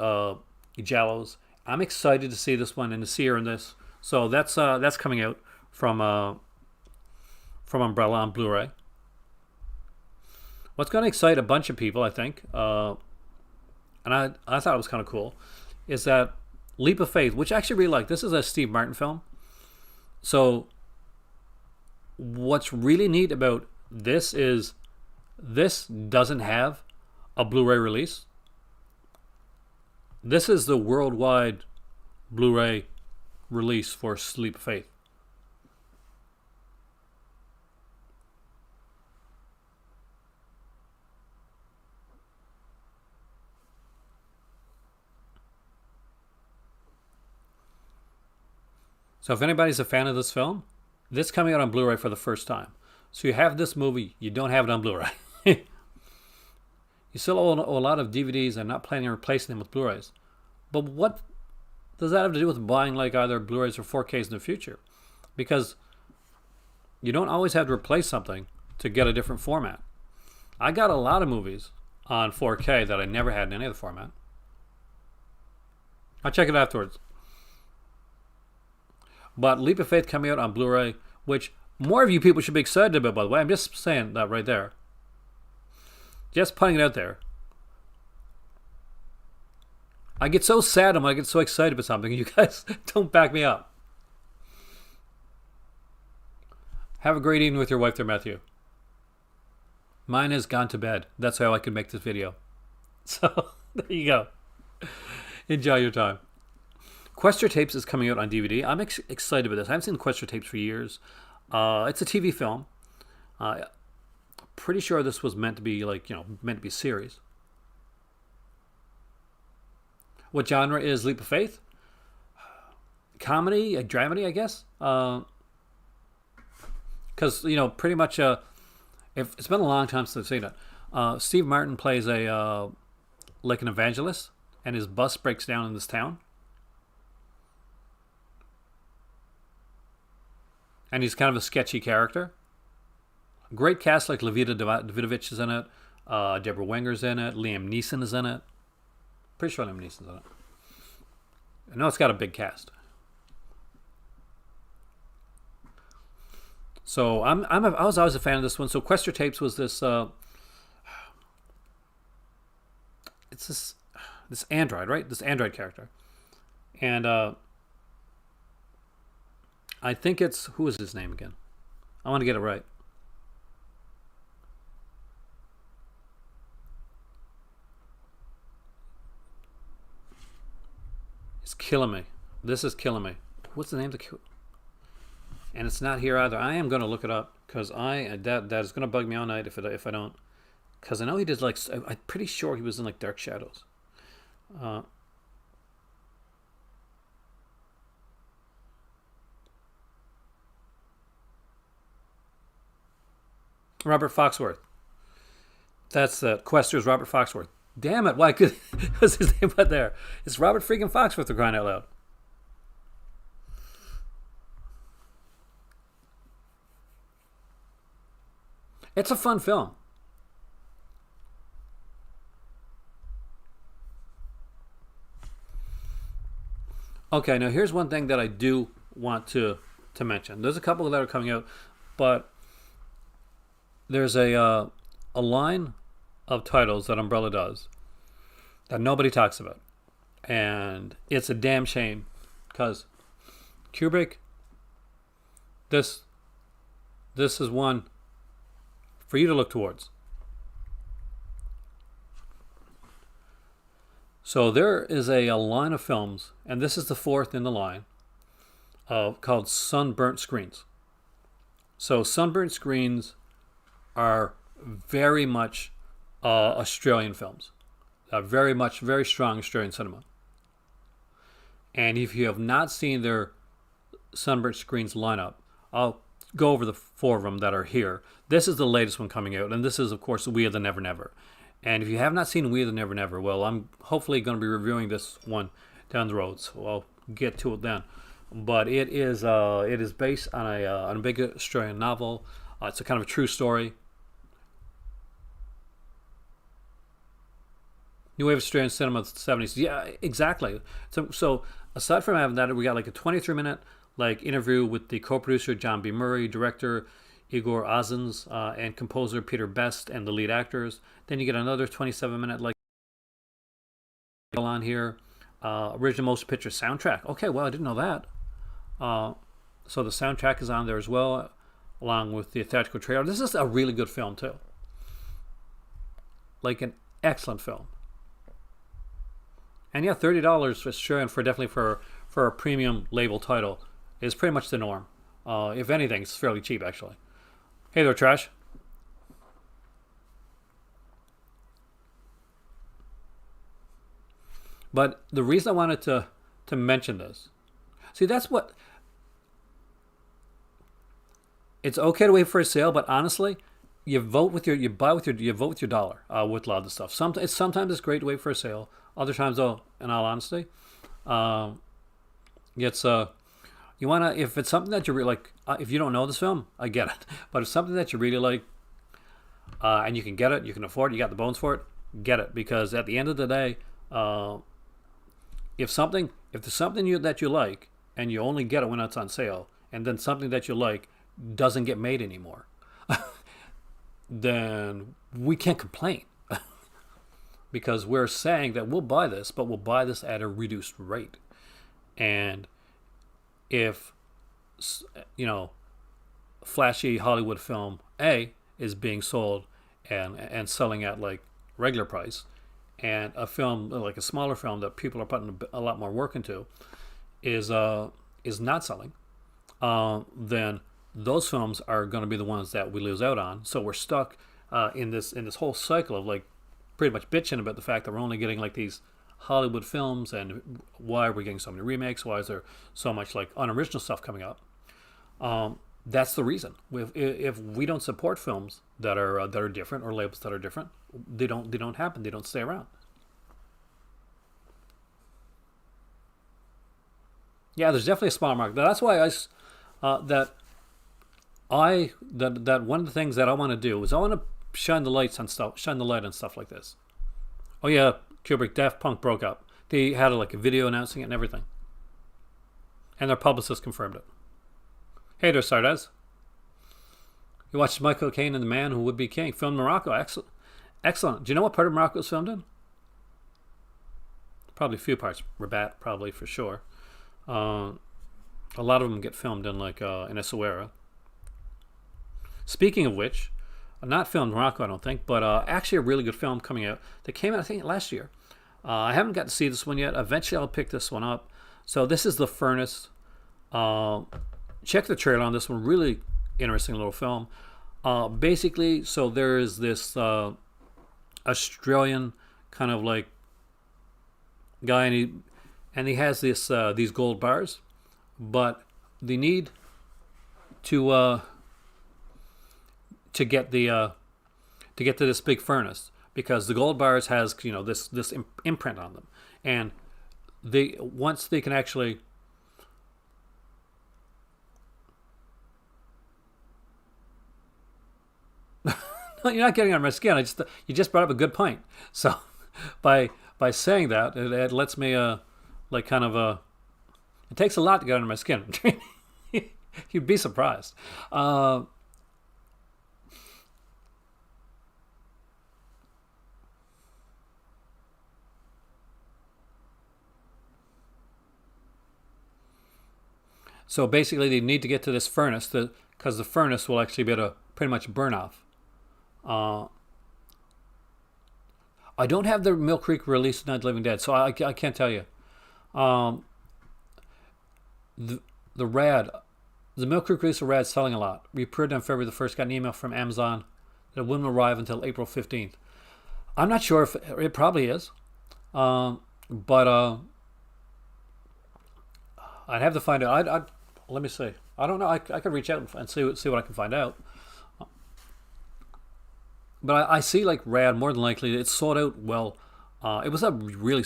giallos. I'm excited to see this one and to see her in this. So that's coming out from Umbrella on Blu-ray. What's going to excite a bunch of people, I think, and I thought it was kind of cool, is that Leap of Faith, which I actually really like. This is a Steve Martin film. So what's really neat about this is this doesn't have a Blu-ray release. This is the worldwide Blu-ray release for Leap of Faith. So if anybody's a fan of this film, this is coming out on Blu-ray for the first time. So you have this movie, you don't have it on Blu-ray. You still own a lot of DVDs and not planning on replacing them with Blu-rays. But what does that have to do with buying like either Blu-rays or 4Ks in the future? Because you don't always have to replace something to get a different format. I got a lot of movies on 4K that I never had in any other format. I'll check it afterwards. But Leap of Faith coming out on Blu-ray, which more of you people should be excited about, by the way. I'm just saying that right there. Just putting it out there. I get so sad when I get so excited about something, and you guys don't back me up. Have a great evening with your wife there, Matthew. Mine has gone to bed. That's how I could make this video. So, there you go. Enjoy your time. Quester Tapes is coming out on DVD. I'm excited about this. I haven't seen Quester Tapes for years. It's a TV film. Pretty sure this was meant to be meant to be a series. What genre is Leap of Faith? Comedy, a dramedy, I guess. Because pretty much, if it's been a long time since I've seen it. Steve Martin plays an evangelist, and his bus breaks down in this town. And he's kind of a sketchy character. Great cast like Levita Davidovich is in it. Deborah Wenger's in it. Liam Neeson is in it. Pretty sure Liam Neeson's in it. I know it's got a big cast. So I was always a fan of this one. So Quester Tapes was this. It's this android, right? This android character, and I think it's, who is his name again? I want to get it right. It's killing me. This is killing me. What's the name of the? And it's not here either. I am going to look it up because that is going to bug me all night if I don't. Because I know he did I'm pretty sure he was in Dark Shadows. Robert Foxworth. That's the Quester's Robert Foxworth. Damn it! Why could was his name right there? It's Robert freaking Foxworth, for crying out loud. It's a fun film. Okay, now here's one thing that I do want to mention. There's a couple that are coming out, but there's a line of titles that Umbrella does that nobody talks about. And it's a damn shame because Kubrick, this this is one for you to look towards. So there is a line of films, and this is the fourth in the line, called Sunburnt Screens. So Sunburnt Screens are very much Australian films, very strong Australian cinema. And if you have not seen their Sunburnt Screens lineup, I'll go over the four of them that are here. This is the latest one coming out, and this is, of course, We Are the Never Never. And if you have not seen We Are the Never Never, well, I'm hopefully going to be reviewing this one down the road, so I'll get to it then. But it is based on a big Australian novel. It's a kind of a true story. New wave of Australian cinema of the 70s. Yeah, exactly. So aside from having that, we got like a 23-minute like interview with the co-producer John B. Murray, director Igor Ozens, and composer Peter Best, and the lead actors. Then you get another 27-minute like on here. Original motion picture soundtrack. Okay, well, I didn't know that. So the soundtrack is on there as well, along with the theatrical trailer. This is a really good film too. Like an excellent film. And yeah, $30 Australian for definitely for a premium label title is pretty much the norm. If anything, it's fairly cheap actually. Hey there, Trash. But the reason I wanted to mention this, see, that's what it's okay to wait for a sale, but honestly, you vote with your, you buy with your, you vote with your dollar with a lot of the stuff. Sometimes it's great to wait for a sale. Other times, though, in all honesty, it's you wanna, if it's something that you really like, if you don't know this film, I get it. But if it's something that you really like, and you can get it, you can afford it, you got the bones for it, get it. Because at the end of the day, if there's something that you like, and you only get it when it's on sale, and then something that you like doesn't get made anymore, then we can't complain. Because we're saying that we'll buy this, but we'll buy this at a reduced rate. And if, flashy Hollywood film A is being sold and selling at like regular price, and a film like a smaller film that people are putting a lot more work into is not selling, then those films are going to be the ones that we lose out on. So we're stuck in this whole cycle of like pretty much bitching about the fact that we're only getting like these Hollywood films, and why are we getting so many remakes? Why is there so much like unoriginal stuff coming up? That's the reason. If we don't support films that are different, or labels that are different, they don't happen. They don't stay around. Yeah, there's definitely a smaller market. That's why that one of the things that I want to do is I want to shine the light on stuff like this. Oh yeah, Kubrick, Daft Punk broke up. They had like a video announcing it and everything, and their publicist confirmed it. Hey there, Sardez. You watched Michael Caine and the Man Who Would Be King, filmed in Morocco. Excellent, excellent. Do you know what part of Morocco it was filmed in? Probably a few parts. Rabat, probably for sure. A lot of them get filmed in like in Essaouira. Speaking of which, not filmed in Morocco, I don't think, but actually a really good film coming out that came out, I think, last year. I haven't got to see this one yet. Eventually, I'll pick this one up. So this is The Furnace. Check the trailer on this one. Really interesting little film. Basically, so there is this Australian kind of like guy, and he has these gold bars, but they need to get to this big furnace, because the gold bars has this imprint on them, and once they can actually no, you're not getting on my skin. You just brought up a good point. So by saying that, it lets me like kind of it takes a lot to get under my skin. You'd be surprised. So basically, they need to get to this furnace because the furnace will actually be able to pretty much burn off. Uh, I don't have the Mill Creek release of Night of the Living Dead, so I can't tell you. Um, the Rad, the Mill Creek release of Rad selling a lot. We pre-ordered on February the 1st, got an email from Amazon that it wouldn't arrive until April 15th. I'm not sure if it probably is, but I'd have to find out. Let me see. I don't know. I could reach out and see what I can find out. But I see like Rad more than likely it's sold out well. It was a really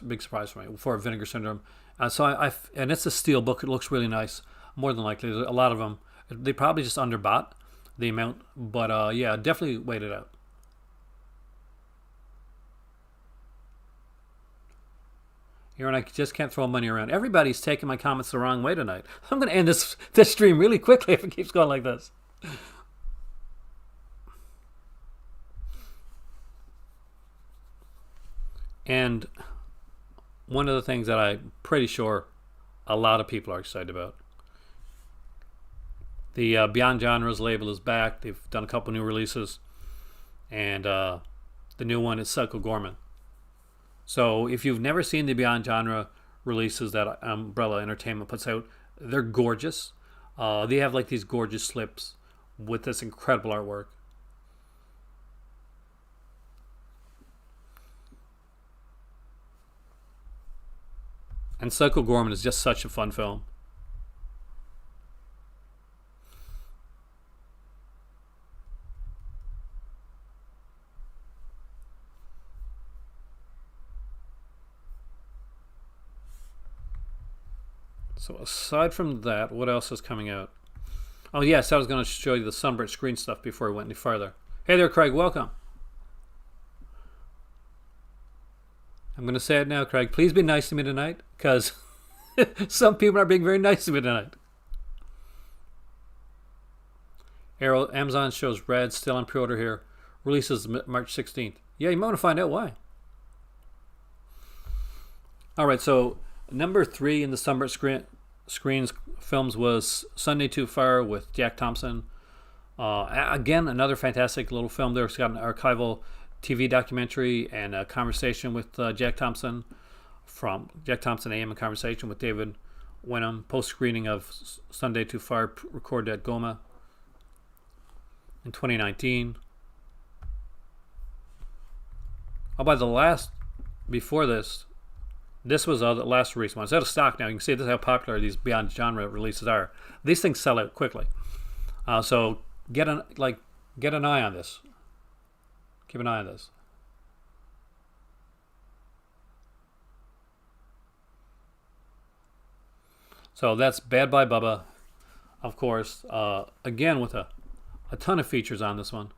big surprise for me for Vinegar Syndrome. So and it's a steel book. It looks really nice. More than likely, a lot of them they probably just underbought the amount. But yeah, definitely wait it out. Aaron, I just can't throw money around. Everybody's taking my comments the wrong way tonight. I'm going to end this stream really quickly if it keeps going like this. And one of the things that I'm pretty sure a lot of people are excited about. The Beyond Genres label is back. They've done a couple new releases. And the new one is Psycho Gorman. So if you've never seen the Beyond Genre releases that Umbrella Entertainment puts out, they're gorgeous. They have like these gorgeous slips with this incredible artwork. And Psycho Gorman is just such a fun film. So aside from that, what else is coming out? Oh yes, I was going to show you the Sunburnt Screen stuff before we went any farther. Hey there, Craig. Welcome. I'm going to say it now, Craig. Please be nice to me tonight, because some people are being very nice to me tonight. Arrow, Amazon shows Red still on pre-order here. Releases March 16th. Yeah, you might want to find out why. All right, so number 3 in the Sunburnt Screens films was Sunday Too Far with Jack Thompson. Again, another fantastic little film there. It's got an archival TV documentary and a conversation with Jack Thompson from Jack Thompson AM, a conversation with David Wenham, post-screening of Sunday Too Far, recorded at Goma in 2019. Before this was the last release one. It's out of stock now. You can see this is how popular these Beyond Genre releases are. These things sell out quickly. So get an eye on this. Keep an eye on this. So that's Bad Bye Bubba, of course. Again with a ton of features on this one.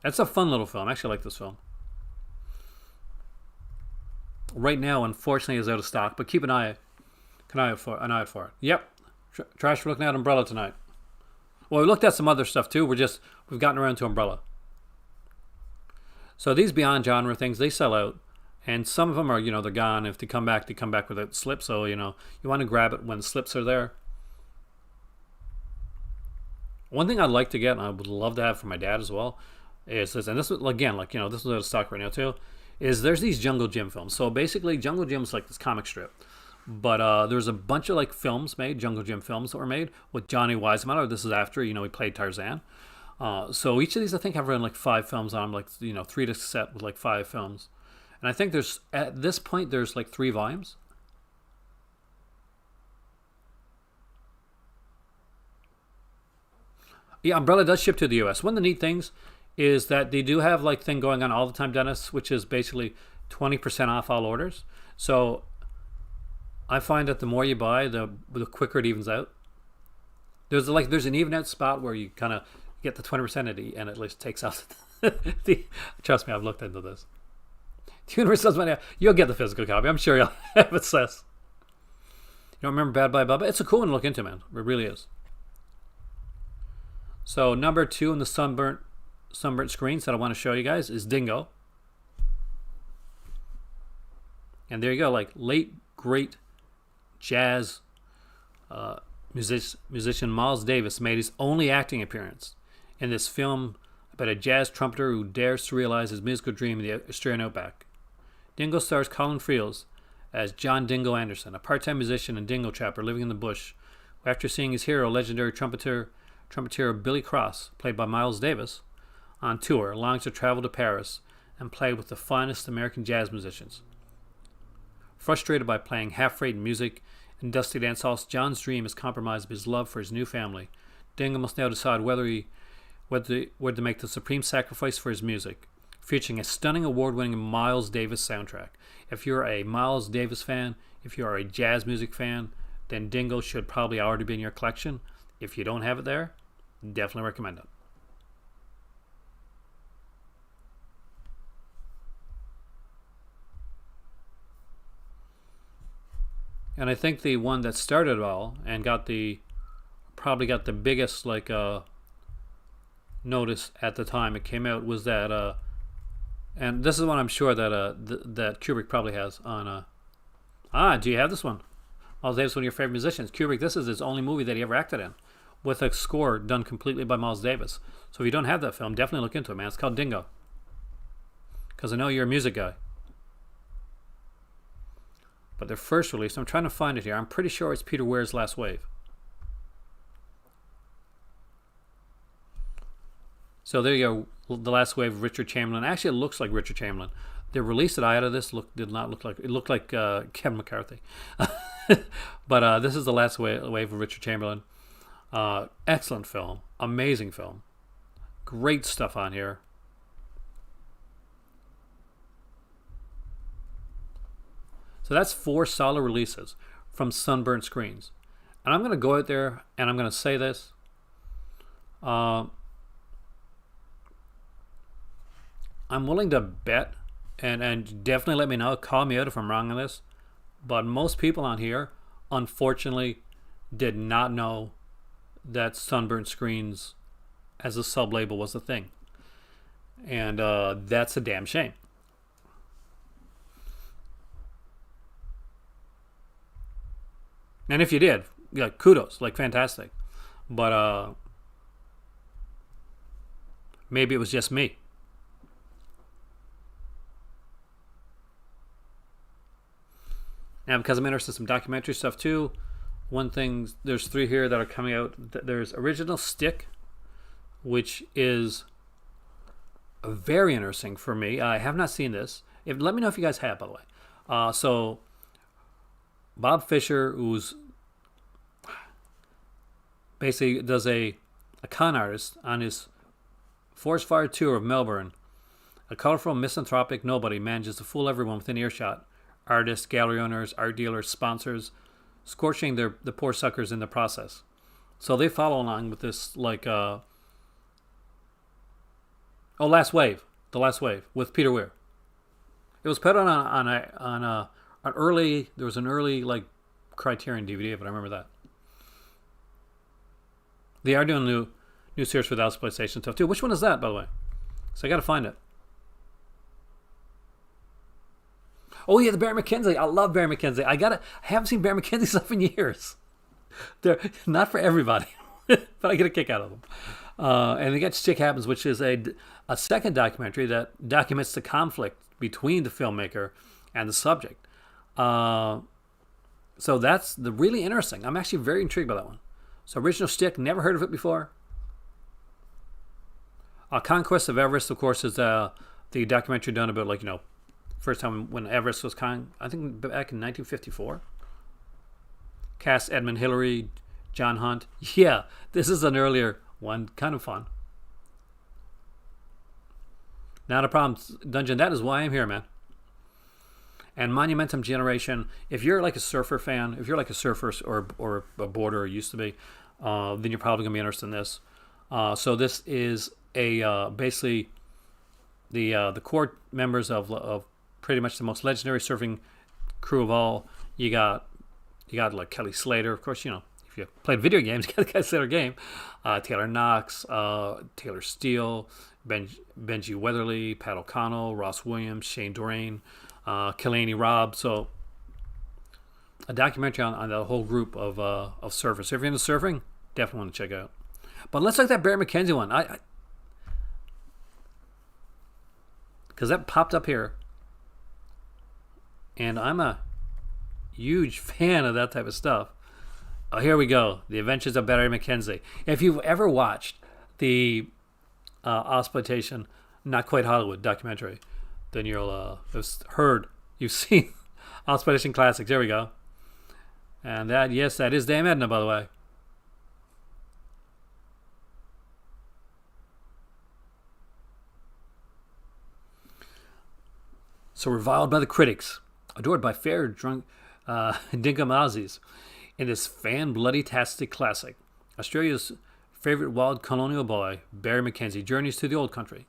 That's a fun little film. I actually like this film. Right now, unfortunately, is out of stock, but keep an eye out for it. Yep, Trash, we're looking at Umbrella tonight. Well, we looked at some other stuff too. We've gotten around to Umbrella. So these Beyond Genre things, they sell out, and some of them are, they're gone. If they come back without slip. So you want to grab it when the slips are there. One thing I'd like to get, and I would love to have for my dad as well, is this, and this is again this is out of stock right now too. Is there's these Jungle Gym films. So basically, Jungle Gym is like this comic strip. But there's a bunch of films made, Jungle Gym films that were made with Johnny Weissmuller. This is after, he played Tarzan. So each of these, I think, have run 5 films on them, 3 disc set with 5 films. And I think at this point, there's 3 volumes. Yeah, Umbrella does ship to the US. One of the neat things is that they do have thing going on all the time, Dennis, which is basically 20% off all orders. So I find that the more you buy, the quicker it evens out. There's an even out spot where you kind of get the 20% and it at least takes out trust me, I've looked into this. The universe does money. You'll get the physical copy. I'm sure you'll have it says. You don't remember Bad Bye Bubba? It's a cool one to look into, man. It really is. So number 2 in the Sunburnt Screens that I want to show you guys is Dingo. And there you go, late great jazz musician Miles Davis made his only acting appearance in this film about a jazz trumpeter who dares to realize his musical dream in the Australian outback. Dingo stars Colin Friels as John Dingo Anderson, a part-time musician and dingo trapper living in the bush, who, after seeing his hero, legendary trumpeter Billy Cross, played by Miles Davis, on tour, longs to travel to Paris and play with the finest American jazz musicians. Frustrated by playing half-rate music in dusty dance halls, John's dream is compromised by his love for his new family. Dingo must now decide whether to make the supreme sacrifice for his music, featuring a stunning award-winning Miles Davis soundtrack. If you're a Miles Davis fan, if you are a jazz music fan, then Dingo should probably already be in your collection. If you don't have it there, definitely recommend it. And I think the one that started it all and probably got the biggest notice at the time it came out was that and this is one I'm sure that that Kubrick probably has on do you have this one? Miles Davis, one of your favorite musicians. Kubrick, this is his only movie that he ever acted in, with a score done completely by Miles Davis. So if you don't have that film, definitely look into it, man. It's called Dingo, because I know you're a music guy. But their first release, I'm trying to find it here. I'm pretty sure it's Peter Weir's Last Wave. So there you go, The Last Wave of Richard Chamberlain. Actually, it looks like Richard Chamberlain. The release that I had of this did not look like, it looked like Kevin McCarthy. But this is The Last Wave of Richard Chamberlain. Excellent film. Amazing film. Great stuff on here. So that's 4 solid releases from Sunburnt Screens. And I'm going to go out there and I'm going to say this. I'm willing to bet, and definitely let me know, call me out if I'm wrong on this, but most people on here, unfortunately, did not know that Sunburnt Screens as a sub-label was a thing. And that's a damn shame. And if you did, kudos, fantastic. But maybe it was just me. Now, because I'm interested in some documentary stuff too, one thing, there's 3 here that are coming out. There's Original Stick, which is very interesting for me. I have not seen this. Let me know if you guys have, by the way. So Bob Fisher, who's basically does a con artist on his forest fire tour of Melbourne, a colorful misanthropic nobody manages to fool everyone within earshot. Artists, gallery owners, art dealers, sponsors, scorching the poor suckers in the process. So they follow along with this Last Wave, The Last Wave with Peter Weir. It was put on an early, there was an early Criterion DVD, but I remember that. They are doing new series for the PlayStation stuff too. Which one is that, by the way? So I got to find it. Oh yeah, the Barry McKenzie. I love Barry McKenzie. I haven't seen Barry McKenzie stuff in years. They're not for everybody, but I get a kick out of them. And they got Stick Happens, which is a second documentary that documents the conflict between the filmmaker and the subject. So that's really interesting. I'm actually very intrigued by that one. So Original Stick, never heard of it before. Conquest of Everest, of course, is the documentary done about first time when Everest was I think back in 1954. Cast Edmund Hillary, John Hunt. Yeah, this is an earlier one, kind of fun. Not a problem, Dungeon. That is why I'm here, man. And Monumentum Generation. If you're a surfer fan, if you're a surfer or a boarder, or used to be, then you're probably gonna be interested in this. So this is basically the core members of pretty much the most legendary surfing crew of all. You got Kelly Slater, of course. If you played video games, you got the Kelly Slater game. Taylor Knox, Taylor Steele, Benji Weatherly, Pat O'Connell, Ross Williams, Shane Dorain, Killaney Robb. So a documentary on the whole group of surfers. So if you're into surfing, definitely want to check out. But let's look at that Barry McKenzie one. Because that popped up here, and I'm a huge fan of that type of stuff. Oh, here we go. The Adventures of Barry McKenzie. If you've ever watched the Exploitation, Not Quite Hollywood documentary, then you'll you've seen Exploitation Classics. There we go. And that is Dame Edna, by the way. So reviled by the critics, adored by fair drunk dingamazis, in this fan-bloody-tastic classic, Australia's favorite wild colonial boy, Barry McKenzie, journeys to the old country.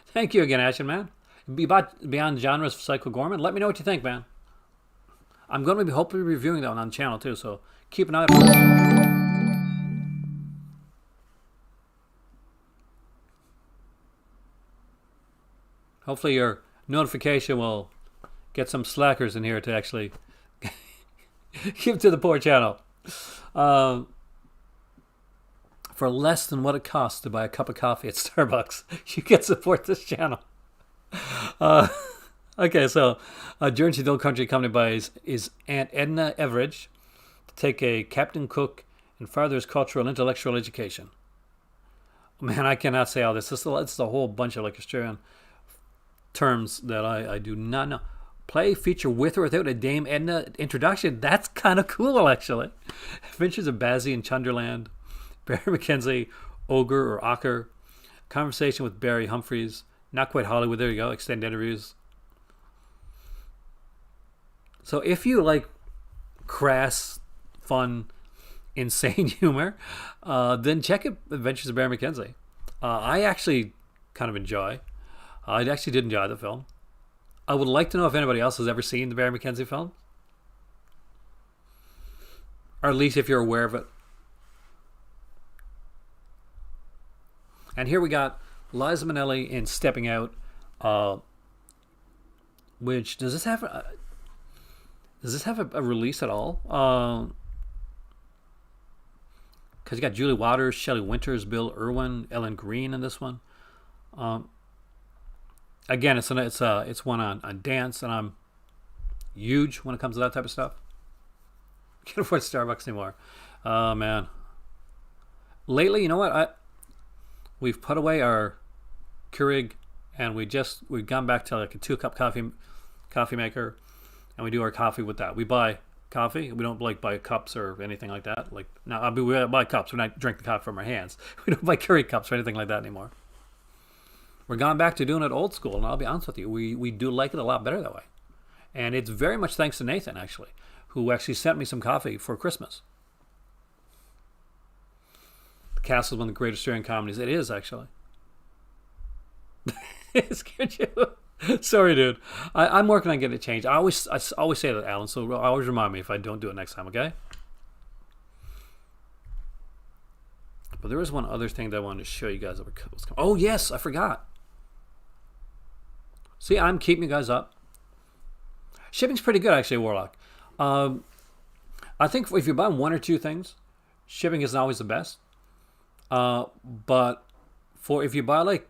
Thank you again, Ashen Man. Beyond Genres of Psycho Gorman. Let me know what you think, man. I'm going to be hopefully reviewing that one on the channel, too, so keep an eye out. Hopefully your notification will get some slackers in here to actually give to the poor channel. For less than what it costs to buy a cup of coffee at Starbucks, you can support this channel. Okay, so Journey to the Old Country accompanied by his Aunt Edna Everidge to take a Captain Cook and further his cultural and intellectual education. Man, I cannot say all this. It's a whole bunch of like Australian terms that I do not know. Play feature with or without a Dame Edna introduction. That's kind of cool, actually. Adventures of Bazzy and Chunderland, Barry McKenzie, Ogre or Ocker, conversation with Barry Humphries, Not Quite Hollywood. There you go. Extended interviews. So if you like crass, fun, insane humor, then check out Adventures of Barry McKenzie. I actually kind of enjoy. I actually did enjoy the film. I would like to know if anybody else has ever seen the Barry McKenzie film. Or at least if you're aware of it. And here we got Liza Minnelli in Stepping Out. Which, does this have a release at all? Because you got Julie Waters, Shelley Winters, Bill Irwin, Ellen Green in this one. Again, it's one on dance, and I'm huge when it comes to that type of stuff. Can't afford Starbucks anymore. Oh man. Lately, you know what? We've put away our Keurig, and we've gone back to like a 2-cup coffee maker, and we do our coffee with that. We buy coffee. We don't like buy cups or anything like that. Like now, we buy cups. We're not drink the coffee from our hands. We don't buy Keurig cups or anything like that anymore. We're going back to doing it old school, and I'll be honest with you, we do like it a lot better that way. And it's very much thanks to Nathan, actually, who actually sent me some coffee for Christmas. The Castle is one of the great Australian comedies. It is, actually. It scared you? Sorry, dude. I'm working on getting it changed. I always say that, Alan, so always remind me if I don't do it next time, okay? But there was one other thing that I wanted to show you guys. Oh, yes, I forgot. See, I'm keeping you guys up. Shipping's pretty good, actually, Warlock. I think if you buy one or two things, shipping isn't always the best. But if you buy like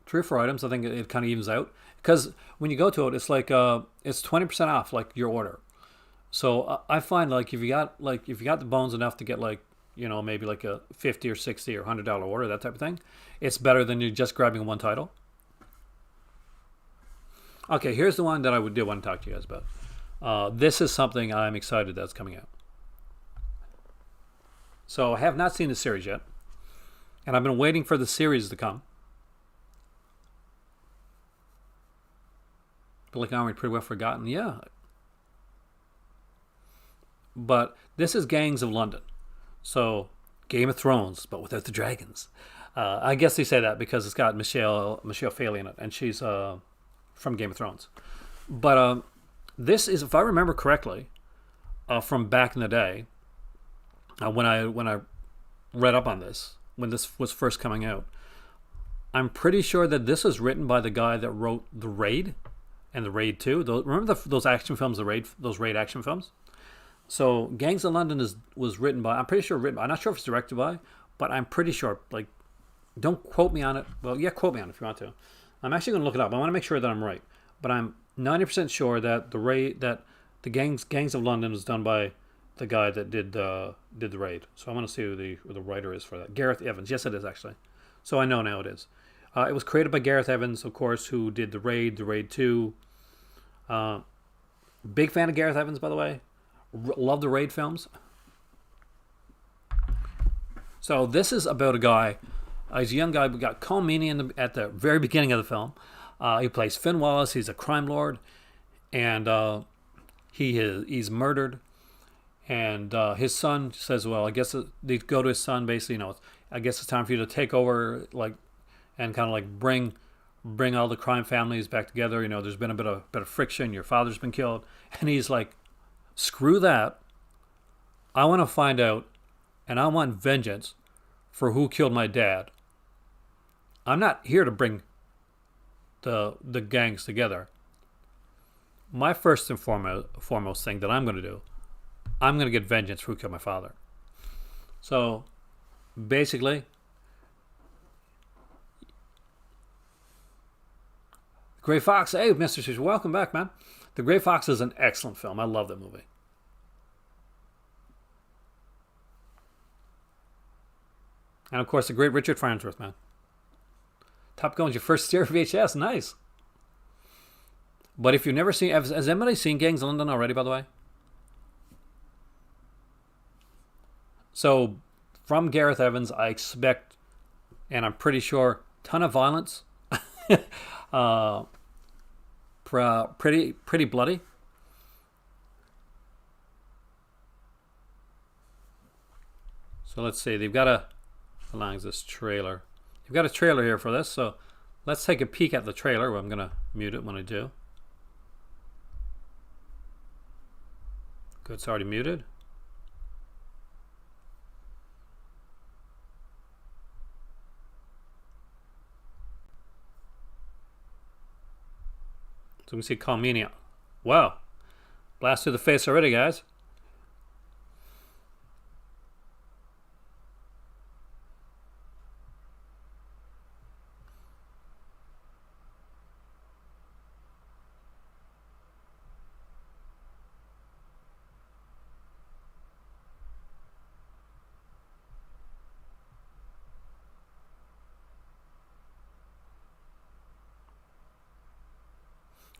3 or 4 items, I think it kind of evens out. Because when you go to it, it's like it's 20% off like your order. So I find like if you got the bones enough to get like, you know, maybe like a $50 or $60 or $100 order, that type of thing, it's better than you just grabbing one title. Okay, here's the one that I did want to talk to you guys about. This is something I'm excited that's coming out. So I have not seen the series yet, and I've been waiting for the series to come. But like I'm pretty well forgotten, yeah. But this is Gangs of London. So Game of Thrones, but without the dragons. I guess they say that because it's got Michelle Failey in it, and she's from Game of Thrones. But this is, if I remember correctly, from back in the day, when I read up on this, when this was first coming out, I'm pretty sure that this was written by the guy that wrote The Raid and The Raid 2. Remember those action films, those Raid action films? So Gangs of London was written by. I'm pretty sure written by. I'm not sure if it's directed by, but I'm pretty sure. Like, don't quote me on it. Well, yeah, quote me on it if you want to. I'm actually going to look it up. I want to make sure that I'm right. But I'm 90% sure that the Gangs of London was done by the guy that did the raid. So I want to see who the writer is for that. Gareth Evans. Yes, it is actually. So I know now it is. It was created by Gareth Evans, of course, who did the Raid 2. Big fan of Gareth Evans, by the way. Love the Raid films. So this is about a guy. He's a young guy. We got Colm Meaney at the very beginning of the film. He plays Finn Wallace. He's a crime lord, and he's murdered. And his son says, "Well, I guess they go to his son. Basically, I guess it's time for you to take over, like, and kind of like bring all the crime families back together. There's been a bit of friction. Your father's been killed." And he's like, "Screw that. I want to find out, and I want vengeance for who killed my dad. I'm not here to bring the gangs together. My first and foremost thing that I'm going to do, I'm going to get vengeance for who killed my father." So basically, Gray Fox. Hey, Mr. Sushi, welcome back, man. The Gray Fox is an excellent film. I love that movie. And of course, the great Richard Farnsworth, man. Top Gun's your first stereo VHS. Nice. But if you've never seen, has anybody seen Gangs of London already, by the way? So, from Gareth Evans, I expect, and I'm pretty sure, ton of violence. Pretty bloody. So let's see. They've got how long is this trailer? You've got a trailer here for this, so let's take a peek at the trailer. Well, I'm going to mute it when I do. Good, it's already muted. So we can see Colm Meaney. Wow. Blast through the face already, guys.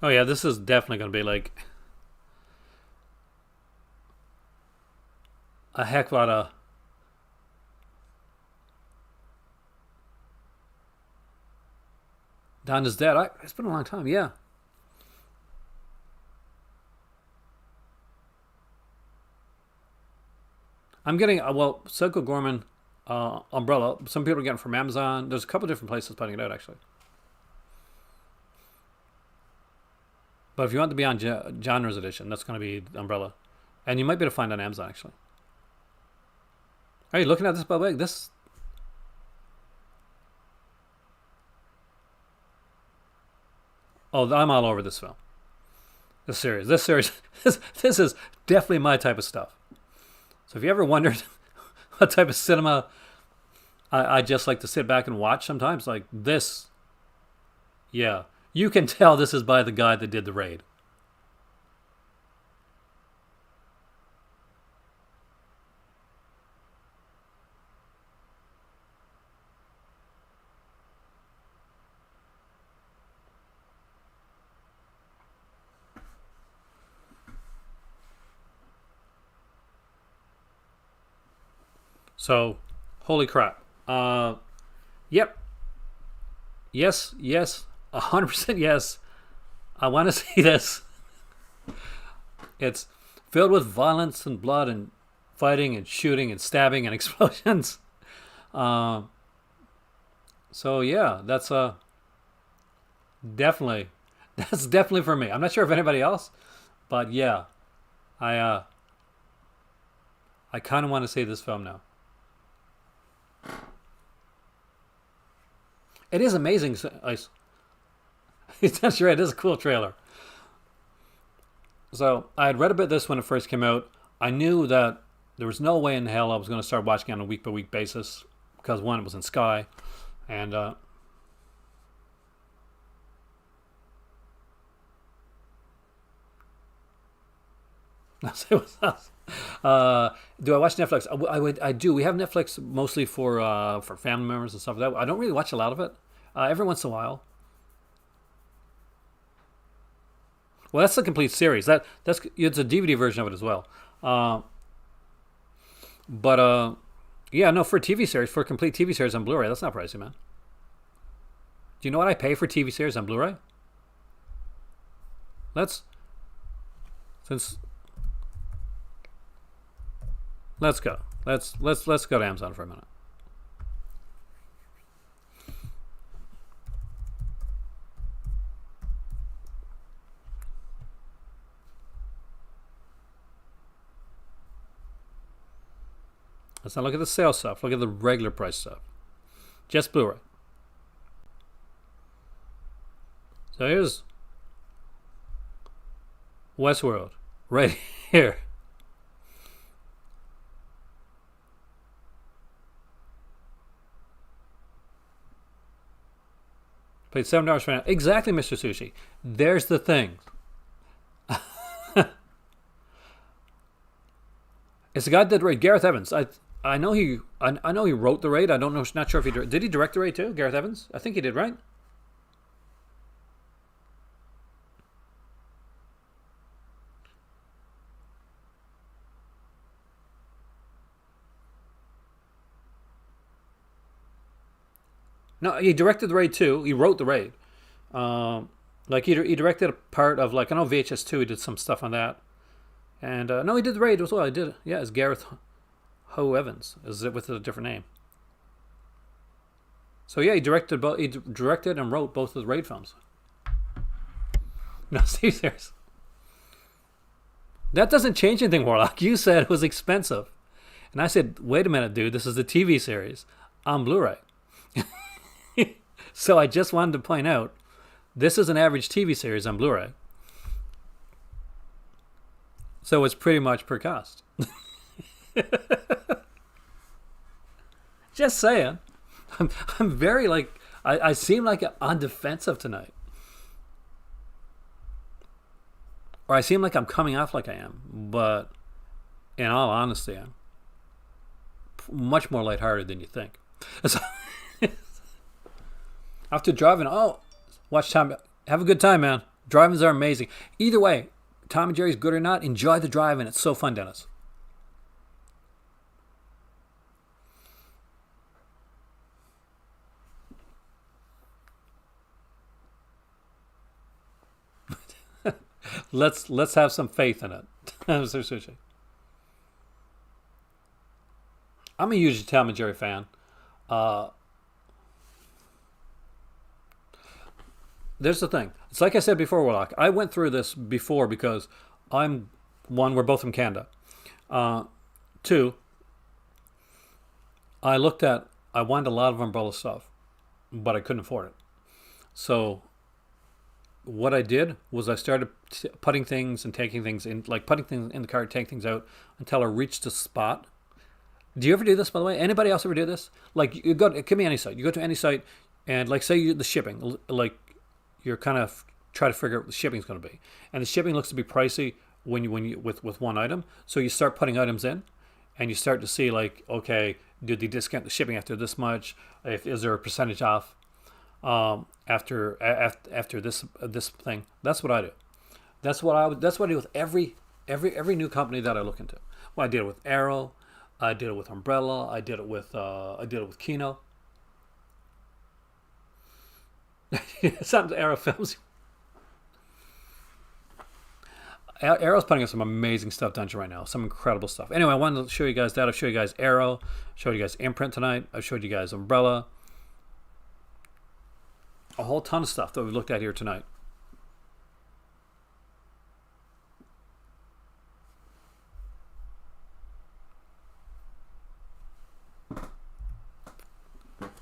Oh yeah, this is definitely going to be like a heck of a lot of Don is dead. It's been a long time, yeah. I'm getting, Psycho Gorman Umbrella. Some people are getting it from Amazon. There's a couple different places putting it out, actually. But if you want the Beyond Genres edition, that's going to be Umbrella. And you might be able to find it on Amazon, actually. Are you looking at this, by the way? This... Oh, I'm all over this film. This series. This is definitely my type of stuff. So if you ever wondered what type of cinema I just like to sit back and watch sometimes, like this, yeah. You can tell this is by the guy that did the Raid. So, holy crap. Yep. Yes, 100% yes. I want to see this. It's filled with violence and blood and fighting and shooting and stabbing and explosions. So yeah, that's definitely for me. I'm not sure if anybody else, but yeah, I kind of want to see this film now. It is amazing. That's right. It is a cool trailer. So I had read about this when it first came out. I knew that there was no way in hell I was going to start watching on a week by week basis because one, it was in Sky, and do I watch Netflix? I do. We have Netflix mostly for family members and stuff like that. I don't really watch a lot of it. Every once in a while. Well, that's the complete series. That's it's a DVD version of it as well. Uh, but yeah, no, for a TV series, for a complete TV series on Blu-ray, that's not pricey, man. Do you know what I pay for TV series on Blu-ray? Let's since let's go. Let's go to Amazon for a minute. Let's not look at the sale stuff. Look at the regular price stuff. Just Blu-ray. So here's Westworld right here. Paid $7 for an hour. Exactly, Mr. Sushi. There's the thing. It's the guy that did Raid, Gareth Evans. I know he wrote the Raid. I don't know. Not sure if did he direct the Raid too. Gareth Evans. I think he did, right? No, he directed the Raid too. He wrote the Raid. Like he directed a part of like I know VHS 2. He did some stuff on that. And no, he did the Raid as well. He did. Yeah, it's Gareth Ho Evans. Is it with a different name? So yeah, he directed both. He directed and wrote both of the Raid films. No, Steve, serious. That doesn't change anything, Warlock. You said it was expensive, and I said, "Wait a minute, dude. This is the TV series on Blu-ray." So I just wanted to point out, this is an average TV series on Blu-ray. So it's pretty much per cost. Just saying. I'm very like, I seem like I'm on defensive tonight. Or I seem like I'm coming off like I am. But in all honesty, I'm much more lighthearted than you think. So, after driving, watch Tom. Have a good time, man. Drivings are amazing. Either way, Tom and Jerry's good or not, enjoy the drive, and it's so fun, Dennis. Let's have some faith in it. Mr. Sushi. I'm a huge Tom and Jerry fan. Uh, There's the thing. It's like I said before, Warlock. I went through this before because I'm one. We're both from Canada. Two. I wanted a lot of umbrella stuff, but I couldn't afford it. So what I did was I started putting things and taking things in, like putting things in the cart, taking things out until I reached a spot. Do you ever do this, by the way? Anybody else ever do this? Like you go, it could be any site. You go to any site, and like say the shipping, like you're kind of try to figure out what the shipping's going to be, and the shipping looks to be pricey when you with one item. So you start putting items in, and you start to see like, okay, did they discount the shipping after this much? Is there a percentage off after this thing? That's what I do. That's what I do with every new company that I look into. Well, I did it with Arrow. I did it with Umbrella. I did it with Kino. Some Arrow films. Arrow's putting up some amazing stuff down right now. Some incredible stuff. Anyway, I wanted to show you guys that. I've showed you guys Arrow. Showed you guys Imprint tonight. I've showed you guys Umbrella. A whole ton of stuff that we've looked at here tonight.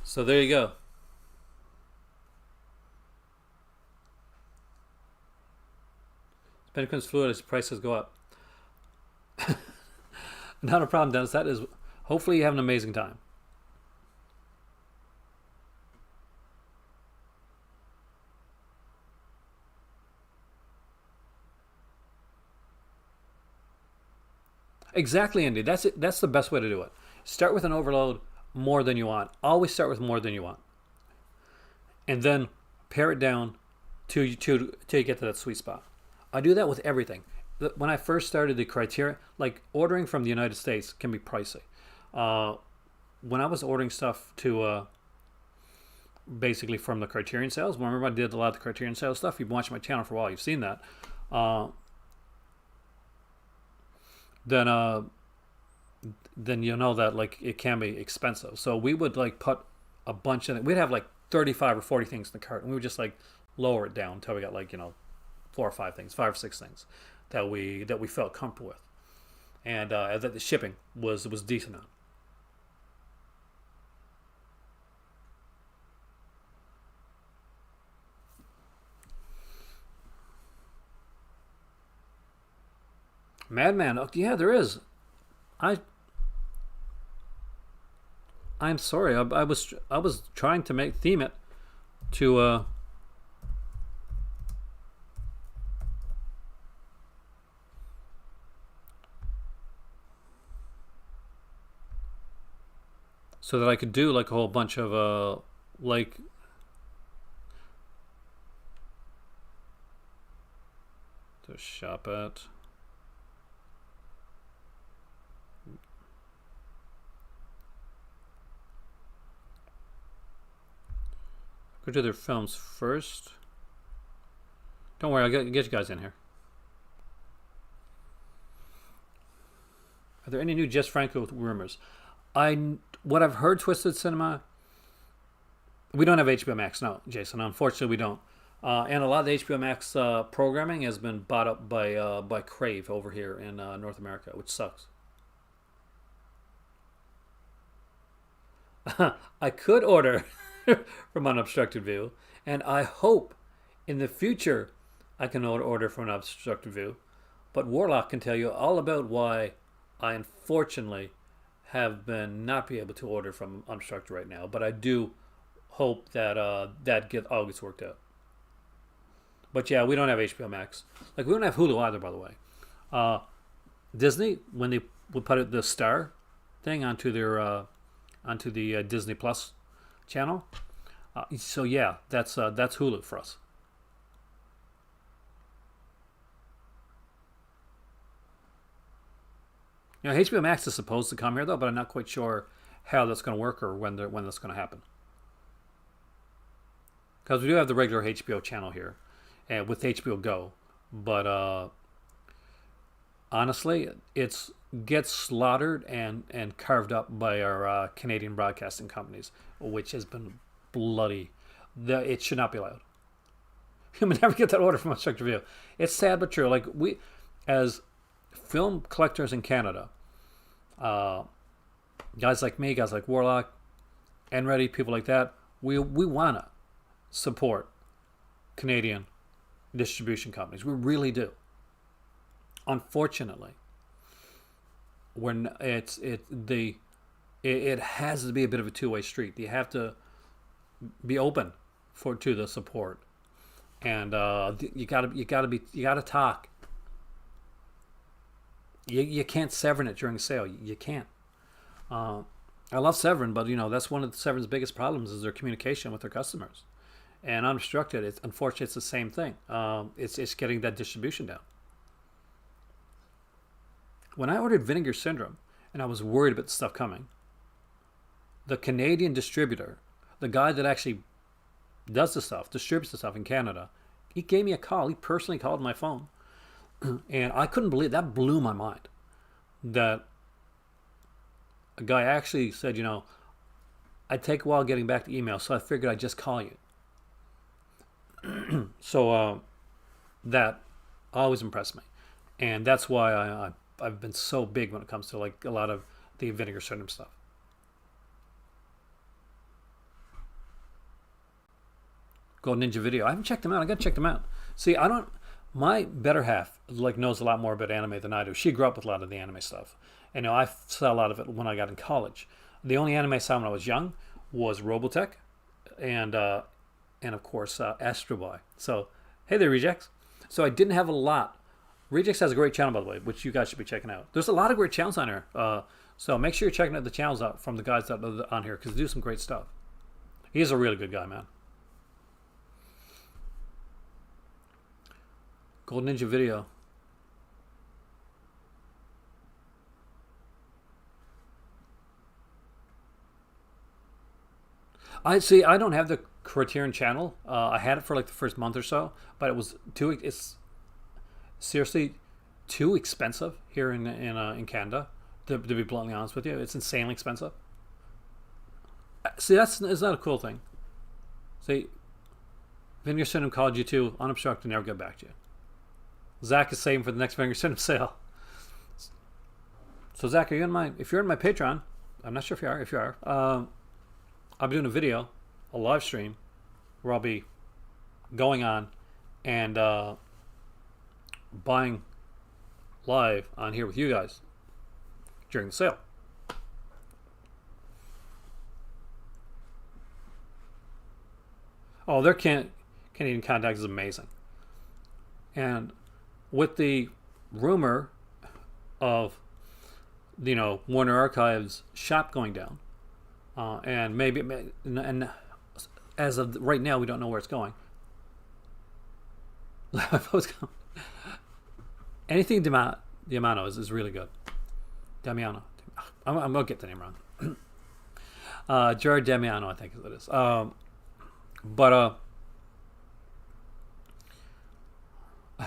So there you go. Spending becomes fluid as prices go up. Not a problem, Dennis. That is. Hopefully, you have an amazing time. Exactly, Andy. That's it. That's the best way to do it. Start with an overload more than you want. Always start with more than you want, and then pare it down till you get to that sweet spot. I do that with everything. When I first started the criteria, like ordering from the United States can be pricey. Uh, when I was ordering stuff to basically from the Criterion sales, remember I did a lot of the Criterion sales stuff. You've watched my channel for a while, you've seen that. Uh, then then you know that like it can be expensive. So we would like put a bunch in it. We'd have like 35 or 40 things in the cart, and we would just like lower it down until we got like four or five things, five or six things that we felt comfortable with, and that the shipping was decent on. Madman, oh, yeah, there is. I I'm sorry. I was trying to make theme it to so that I could do like a whole bunch of like to shop at. Go to their films first. Don't worry, I'll get you guys in here. Are there any new Jess Franco rumors? What I've heard, Twisted Cinema. We don't have HBO Max, no, Jason. Unfortunately, we don't. And a lot of the HBO Max programming has been bought up by Crave over here in North America, which sucks. I could order from Unobstructed View, and I hope in the future I can order from Unobstructed View. But Warlock can tell you all about why I unfortunately have been not be able to order from Unobstructed right now. But I do hope that all gets worked out. But yeah, we don't have HBO Max. Like we don't have Hulu either, by the way. Disney, when they would put the Star thing onto onto the Disney Plus channel. So yeah, that's Hulu for us. HBO Max is supposed to come here though, but I'm not quite sure how that's going to work or when that's going to happen. Because we do have the regular HBO channel here, and with HBO Go, but honestly, it's gets slaughtered and carved up by our Canadian broadcasting companies, which has been bloody. It should not be allowed. You may never get that order from a strict review. It's sad but true. Like we, as film collectors in Canada, guys like me, guys like Warlock, and Ready, people like that, we wanna support Canadian distribution companies. We really do. Unfortunately, when it has to be a bit of a two-way street. You have to be open to the support, and you gotta talk. You can't Severin it during a sale. You can't. I love Severin, but that's one of Severin's biggest problems is their communication with their customers. And Unobstructed, it's unfortunately it's the same thing. It's getting that distribution down. When I ordered Vinegar Syndrome, and I was worried about the stuff coming, the Canadian distributor, the guy that actually does the stuff, distributes the stuff in Canada, he gave me a call. He personally called my phone, and I couldn't believe that. Blew my mind. That a guy actually said, I'd take a while getting back to email, so I figured I'd just call you. So that always impressed me, and that's why I've been so big when it comes to like a lot of the Vinegar Syndrome stuff. Golden Ninja Video. I haven't checked them out. I gotta check them out. See, my better half like knows a lot more about anime than I do. She grew up with a lot of the anime stuff, I know I saw a lot of it when I got in college. The only anime I saw when I was young was Robotech, and of course Astro Boy. So hey there, Rejects. So I didn't have a lot. Rejects has a great channel, by the way, which you guys should be checking out. There's a lot of great channels on here. So make sure you're checking out the channels out from the guys that are on here because they do some great stuff. He's a really good guy, man. Gold Ninja Video. I see. I don't have the Criterion channel. I had it for like the first month or so, but it was too. It's seriously too expensive here in Canada. To be bluntly honest with you, it's insanely expensive. See, it's not a cool thing. See, Vinegar Syndrome called you to unobstructed, never get back to you. Zach is saving for the next Vinegar Syndrome sale. So Zach, are you in my? If you're in my Patreon, I'm not sure if you are. If you are, I'll be doing a video, a live stream, where I'll be going on and buying live on here with you guys during the sale. Oh, their Canadian contact is amazing. And with the rumor of, Warner Archives shop going down, and maybe, and as of right now, we don't know where it's going. Anything Damiano is really good. Damiano. I'm going to get the name wrong. Jared Damiano, I think is what it is.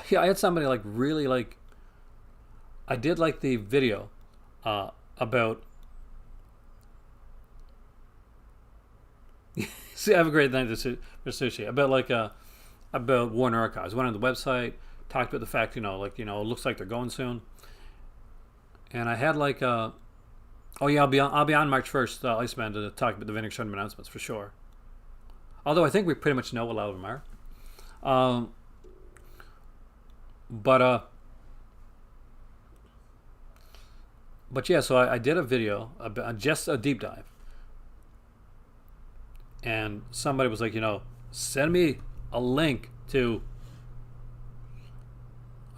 Yeah, I had somebody really I did like the video about. See, have a great night, Mr. Sushi. About Warner Archives. Went on the website, talked about the fact, it looks like they're going soon. And I had oh yeah, I'll be on March 1st, Iceman, to talk about the Vinegar Syndrome announcements for sure. Although I think we pretty much know what a lot of them are. But yeah, so I did a video about just a deep dive, and somebody was like, send me a link to,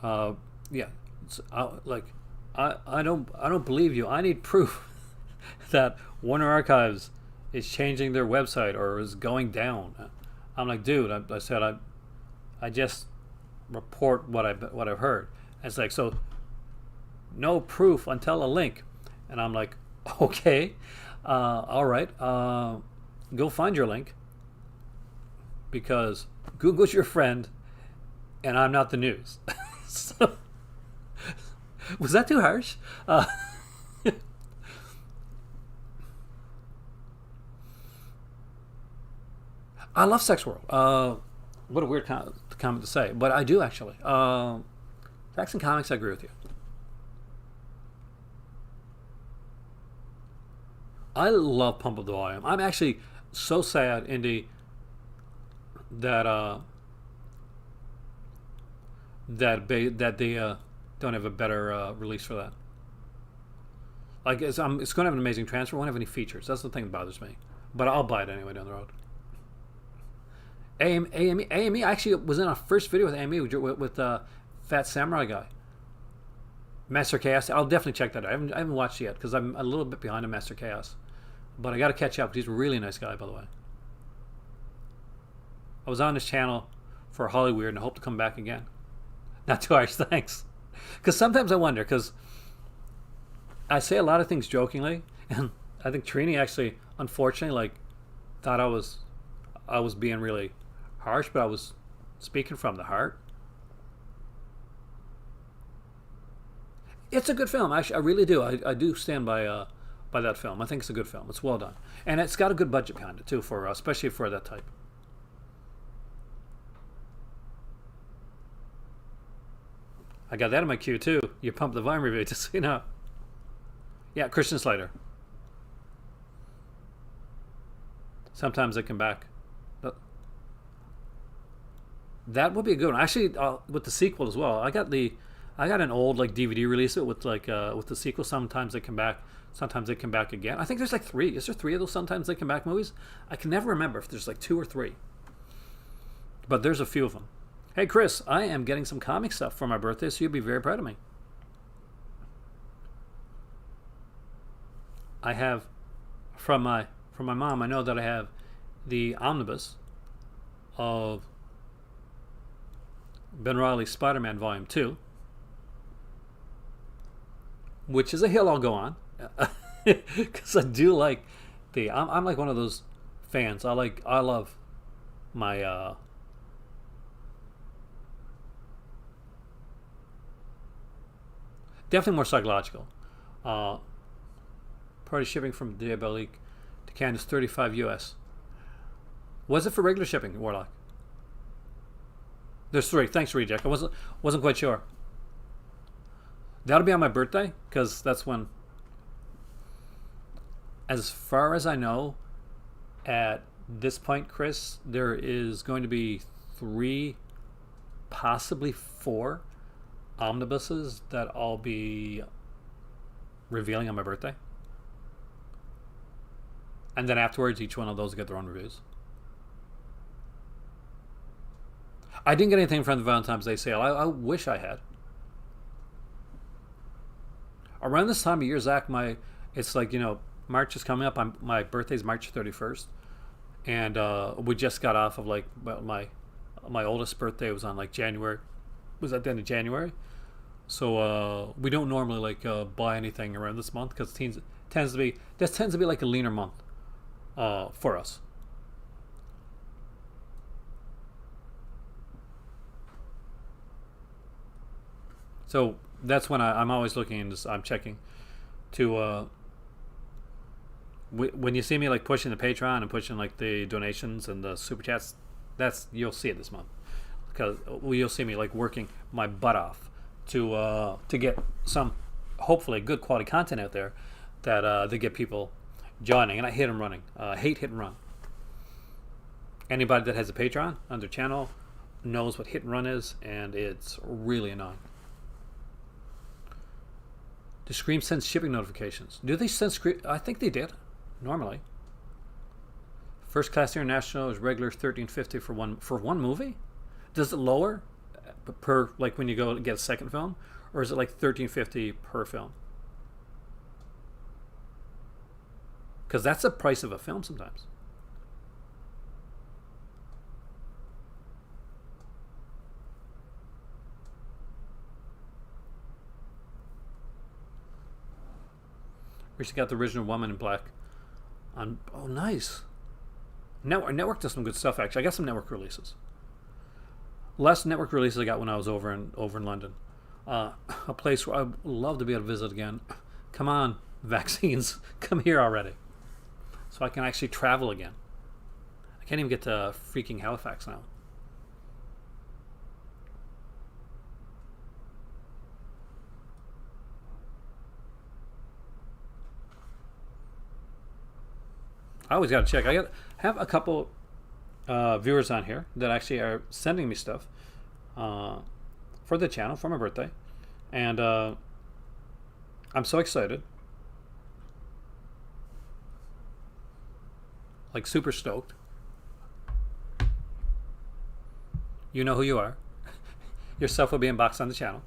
yeah, I don't believe you. I need proof that Warner Archives is changing their website or is going down. I'm like, dude, I said I just report what I've heard. And it's like, so no proof until a link. And I'm like, okay, all right, go find your link, because Google's your friend and I'm not the news. So, was that too harsh? I love Sex World. What a weird comment to say, but I do actually. Facts and Comics, I agree with you. I love Pump Up the Volume. I'm actually so sad, Indy, that they don't have a better release for that. Like, it's going to have an amazing transfer. It won't have any features. That's the thing that bothers me. But I'll buy it anyway down the road. AME actually was in our first video with AME with Fat Samurai guy. Master Chaos. I'll definitely check that out. I haven't watched it yet because I'm a little bit behind on Master Chaos. But I got to catch up because he's a really nice guy, by the way. I was on his channel for Hollyweird and I hope to come back again. Not too harsh, thanks. Because sometimes I wonder, because I say a lot of things jokingly, and I think Trini actually, unfortunately, thought I was being really harsh, but I was speaking from the heart. It's a good film. Actually, I really do. I do stand by that film. I think it's a good film. It's well done, and it's got a good budget behind it too, for especially for that type. I got that in my queue too. You Pump the Vine review, just so you know. Yeah, Christian Slater. Sometimes I come back. That would be a good one. Actually, with the sequel as well. I got the I got an old like DVD release it with the sequel. Sometimes they come back. Sometimes they come back again. I think there's like three. Is there three of those sometimes they come back movies? I can never remember if there's like two or three. But there's a few of them. Hey Chris, I am getting some comic stuff for my birthday, so you'll be very proud of me. I have from my mom. I know that I have the omnibus of Ben Reilly's Spider-Man Volume 2, which is a hill I'll go on, because I do like I'm like one of those fans. I love my definitely more psychological. Party shipping from Diabolique to Canada's 35 US. Was it for regular shipping, Warlock? There's three. Thanks, Reject. I wasn't quite sure. That'll be on my birthday, because that's when, as far as I know, at this point, Chris, there is going to be 3, possibly 4 omnibuses that I'll be revealing on my birthday. And then afterwards, each one of those will get their own reviews. I didn't get anything from the Valentine's Day sale. I wish I had. Around this time of year, Zach, it's like, March is coming up. My birthday's March 31st. And we just got off of like my oldest birthday was on like January. Was at the end of January. So we don't normally like buy anything around this month, because tends to be like a leaner month for us. So that's when I'm always looking and I'm checking to when you see me like pushing the Patreon and pushing like the donations and the super chats, you'll see it this month, because you'll see me like working my butt off to get some hopefully good quality content out there that get people joining. And I hate them running. Hate hit and run. Anybody that has a Patreon on their channel knows what hit and run is, and it's really annoying. Do Scream send shipping notifications? Do they send Scream? I think they did, normally. First class international is regular $13.50 for one movie. Does it lower per, like when you go get a second film, or is it like $13.50 per film? Because that's the price of a film sometimes. We should got the original Woman in Black on. Oh, nice. Network does some good stuff, actually. I got some network releases. Last network releases I got when I was over in London. A place where I'd love to be able to visit again. Come on, vaccines. Come here already. So I can actually travel again. I can't even get to freaking Halifax now. I always got to check. Have a couple viewers on here that actually are sending me stuff for the channel for my birthday, and I'm so excited, like super stoked. You know who you are. Your stuff will be unboxed on the channel.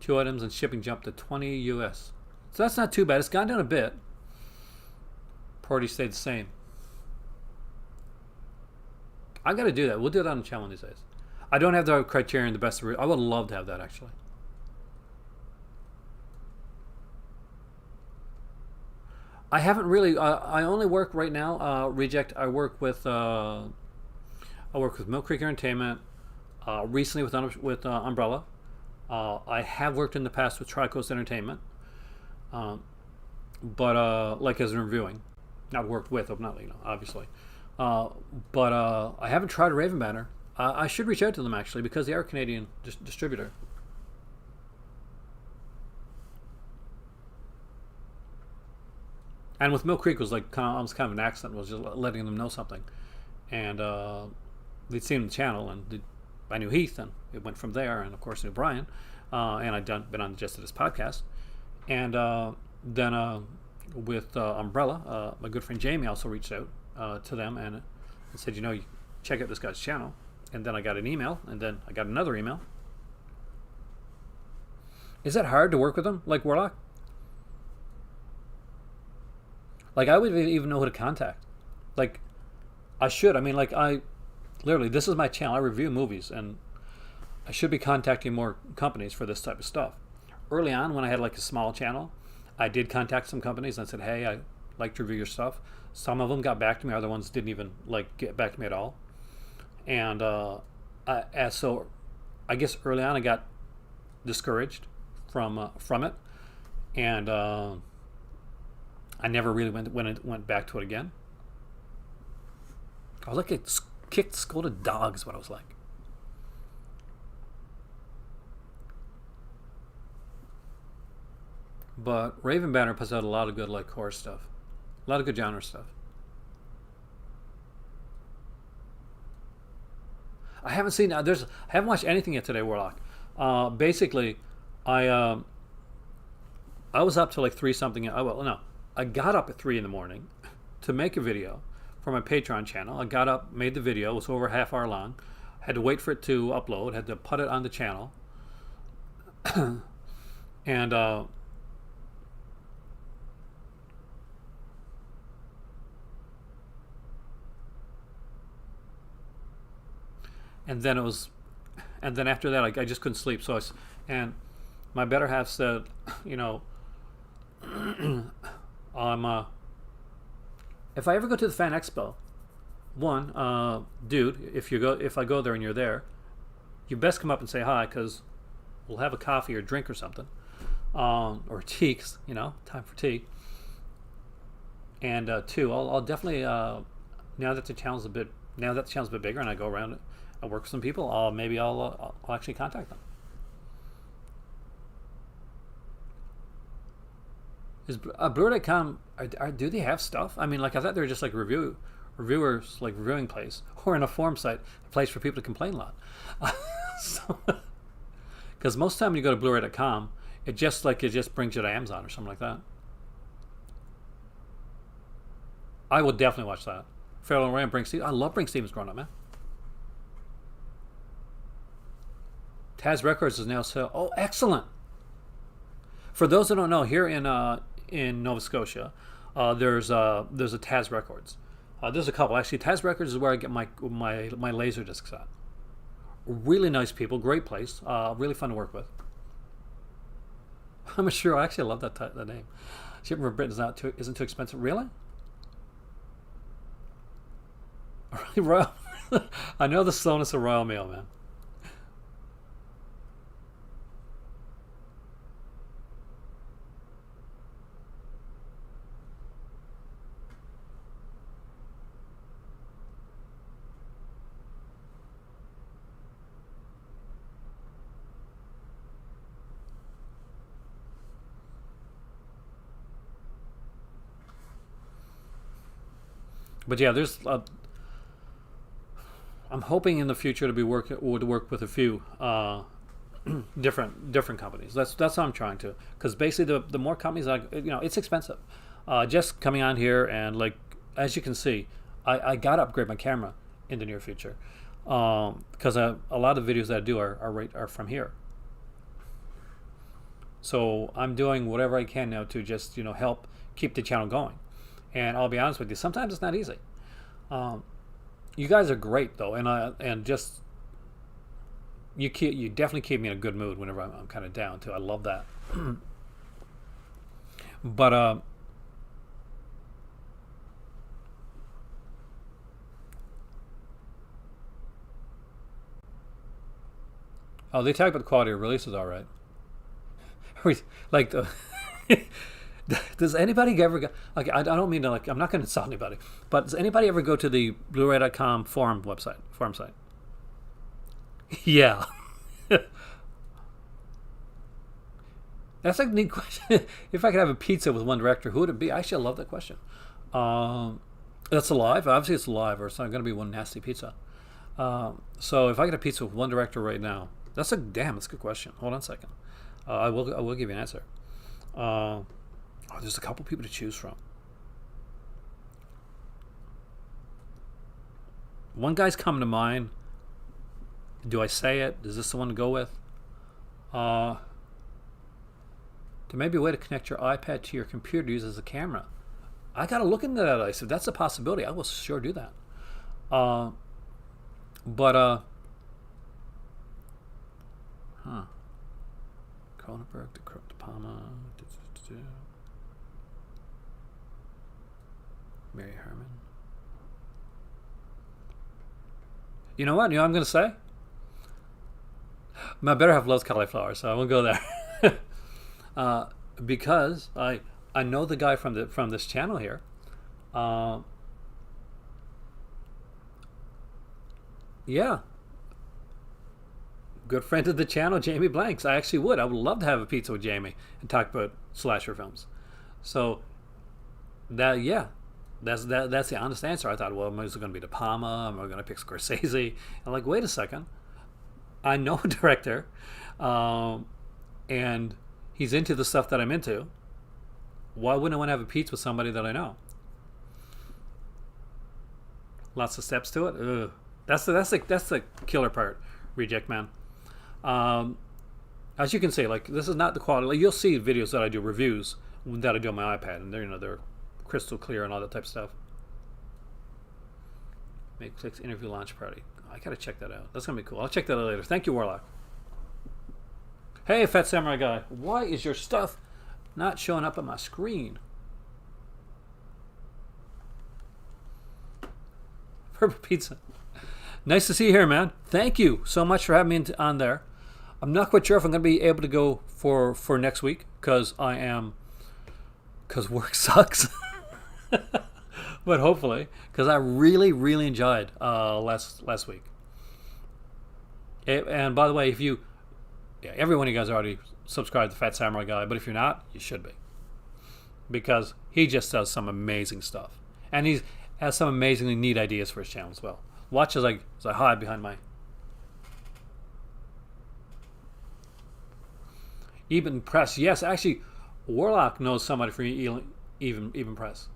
2 items and shipping jumped to 20 US. So that's not too bad. It's gone down a bit. Party stayed the same. I got to do that. We'll do that on the channel these days. I don't have the Criterion, the best. I would love to have that, actually. I haven't really. I only work right now. Reject. I work with Mill Creek Entertainment. Recently with Umbrella. I have worked in the past with Tri-Coast Entertainment. But like as in reviewing, not worked with, obviously. But I haven't tried a Raven Banner. I should reach out to them actually, because they are a Canadian distributor. And with Mill Creek was like almost kind of an accident, was just letting them know something, and they'd seen the channel and I knew Heath, and it went from there, and of course I knew Brian, and been on just this podcast, and then with Umbrella, my good friend Jamie also reached out to them and said, you check out this guy's channel, and then I got an email, and then I got another email. Is that hard to work with them, like Warlock? Like, I wouldn't even know who to contact. Like, I should. I mean, like, literally, this is my channel. I review movies, and I should be contacting more companies for this type of stuff. Early on, when I had like a small channel, I did contact some companies and I said, hey, I like to review your stuff. Some of them got back to me. Other ones didn't even like get back to me at all. And so I guess early on I got discouraged from it, and I never really went back to it again. I was like a kicked, scolded dog is what I was like. But Raven Banner puts out a lot of good like horror stuff, a lot of good genre stuff. I haven't seen I haven't watched anything yet today, Warlock. Basically, I was up to like 3 something. I got up at 3 in the morning to make a video for my Patreon channel. I got up, made the video. It was over a half hour long. Had to wait for it to upload. Had to put it on the channel, and then after that, I just couldn't sleep. And my better half said, if I ever go to the Fan Expo, dude, if I go there and you're there, you best come up and say hi, because we'll have a coffee or drink or something, or tea, 'cause, time for tea. And 2, I'll definitely now that the channel's a bit bigger and I go around, I work with some people, I'll actually contact them. Is Blu-ray.com, do they have stuff? I mean, like, I thought they were just like reviewers, like reviewing place, or in a forum site, a place for people to complain a lot. Because most of the time when you go to Blu-ray.com, it just brings you to Amazon or something like that. I will definitely watch that. Farrell and Ray and Brink Stevens. I love Brink Stevens growing up, man. Taz Records is now so. Oh, excellent. For those who don't know, here in Nova Scotia, there's a Taz Records. There's a couple actually. Taz Records is where I get my laser discs at. Really nice people, great place, really fun to work with. I'm sure. I actually love that name. Shipping from Britain isn't too expensive. Really? Royal. I know the slowness of Royal Mail, man. But yeah, I'm hoping in the future to work with a few different companies. That's how I'm trying to, because basically the more companies it's expensive. Just coming on here, and like, as you can see, I gotta upgrade my camera in the near future, because a lot of videos that I do are from here. So I'm doing whatever I can now to just help keep the channel going. And I'll be honest with you, sometimes it's not easy. You guys are great though, and just you definitely keep me in a good mood whenever I'm kind of down too. I love that. But oh, they talk about the quality of releases, all right. Like the. Does anybody ever go? Like, I don't mean to, like, I'm not going to insult anybody, but does anybody ever go to the Blu-ray.com forum site? Yeah. That's a neat question. If I could have a pizza with one director, who would it be? Actually, I love that question. That's alive. Obviously, it's alive, or it's not going to be one nasty pizza. So So if I get a pizza with one director right now, that's a good question. Hold on a second. I will give you an answer. There's a couple people to choose from. One guy's coming to mind. Do I say it? Is this the one to go with? There may be a way to connect your iPad to your computer to use as a camera. I got to look into that. I said, that's a possibility. I will sure do that. But Cronenberg, De Palma, Mary Herman. You know what? You know what I'm going to say? My better half loves cauliflower, so I won't go there. Because I know the guy from this channel here. Yeah. Good friend of the channel, Jamie Blanks. I actually would. I would love to have a pizza with Jamie and talk about slasher films. So that's the honest answer. I thought, well, am I going to be De Palma? Am I going to pick Scorsese? I'm like, wait a second. I know a director, and he's into the stuff that I'm into. Why wouldn't I want to have a pizza with somebody that I know? Lots of steps to it. Ugh. That's the killer part, Reject Man. As you can see, like, this is not the quality. Like, you'll see videos that I do, reviews that I do on my iPad, and they're crystal clear and all that type of stuff. Make clicks interview launch party. I gotta check that out. That's gonna be cool. I'll check that out later. Thank you, Warlock. Hey, Fat Samurai Guy. Why is your stuff not showing up on my screen? Purple Pizza. Nice to see you here, man. Thank you so much for having me on there. I'm not quite sure if I'm going to be able to go for next week because work sucks. But hopefully, because I really, really enjoyed last week. And by the way, every one of you guys already subscribed to Fat Samurai Guy, but if you're not, you should be. Because he just does some amazing stuff. And he has some amazingly neat ideas for his channel as well. Watch as I hide behind my... Even Press. Yes, actually, Warlock knows somebody from Even Press.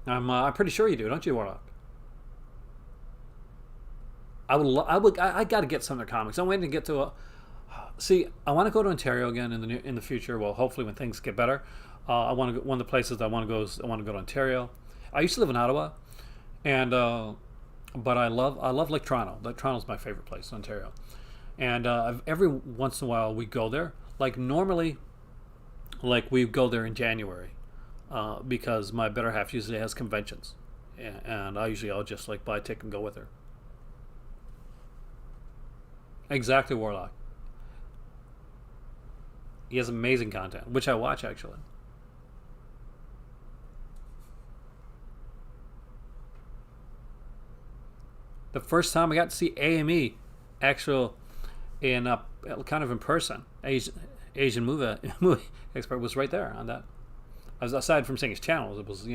I'm pretty sure you do, don't you, Warlock? I got to get some of their comics. I'm waiting to get to see, I want to go to Ontario again in the future. Well, hopefully when things get better. I want to go, one of the places I want to go is I want to go to Ontario. I used to live in Ottawa, and but I love Lake Toronto. Lake Toronto's my favorite place in Ontario, and every once in a while we go there. Like normally, like we go there in January, because my better half usually has conventions, and I'll just like buy a ticket and go with her. Exactly, Warlock. He has amazing content, which I watch actually. The first time I got to see AME, actual, in kind of in person, Asian movie expert was right there on that. Aside from seeing his channels, it was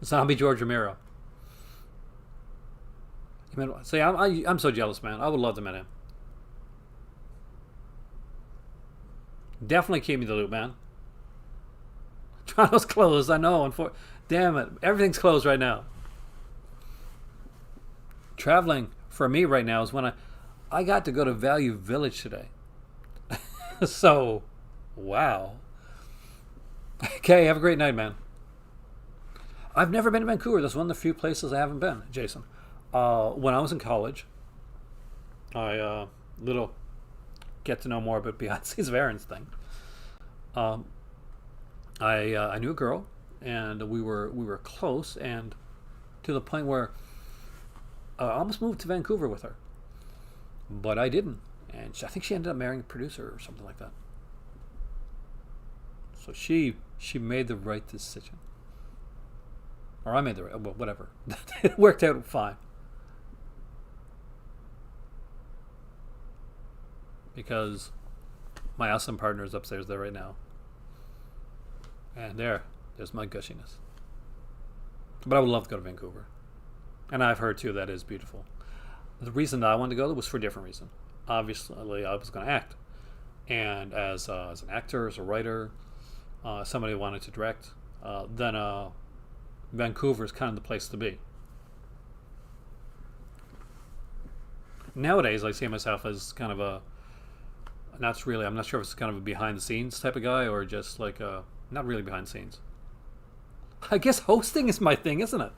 Zombie George Romero. See, I'm so jealous, man. I would love to meet him. Definitely keep me the loop, man. Toronto's closed, I know. Damn it, everything's closed right now. Traveling for me right now is when I got to go to Value Village today. So, wow. Okay, have a great night, man. I've never been to Vancouver. That's one of the few places I haven't been, Jason. When I was in college, I little get to know more about Beyonce's Varens thing. I knew a girl, and we were close, and to the point where I almost moved to Vancouver with her, but I didn't, and I think she ended up marrying a producer or something like that. So she made the right decision, or I made the right, well, whatever. It worked out fine. Because my awesome partner is upstairs there right now. And there's my gushiness. But I would love to go to Vancouver. And I've heard too that is beautiful. The reason that I wanted to go was for a different reason. Obviously, I was going to act, and as an actor, as a writer, somebody who wanted to direct, then Vancouver is kind of the place to be. Nowadays, I see myself as kind of a not really. I'm not sure if it's kind of a behind the scenes type of guy or just like not really behind the scenes. I guess hosting is my thing, isn't it?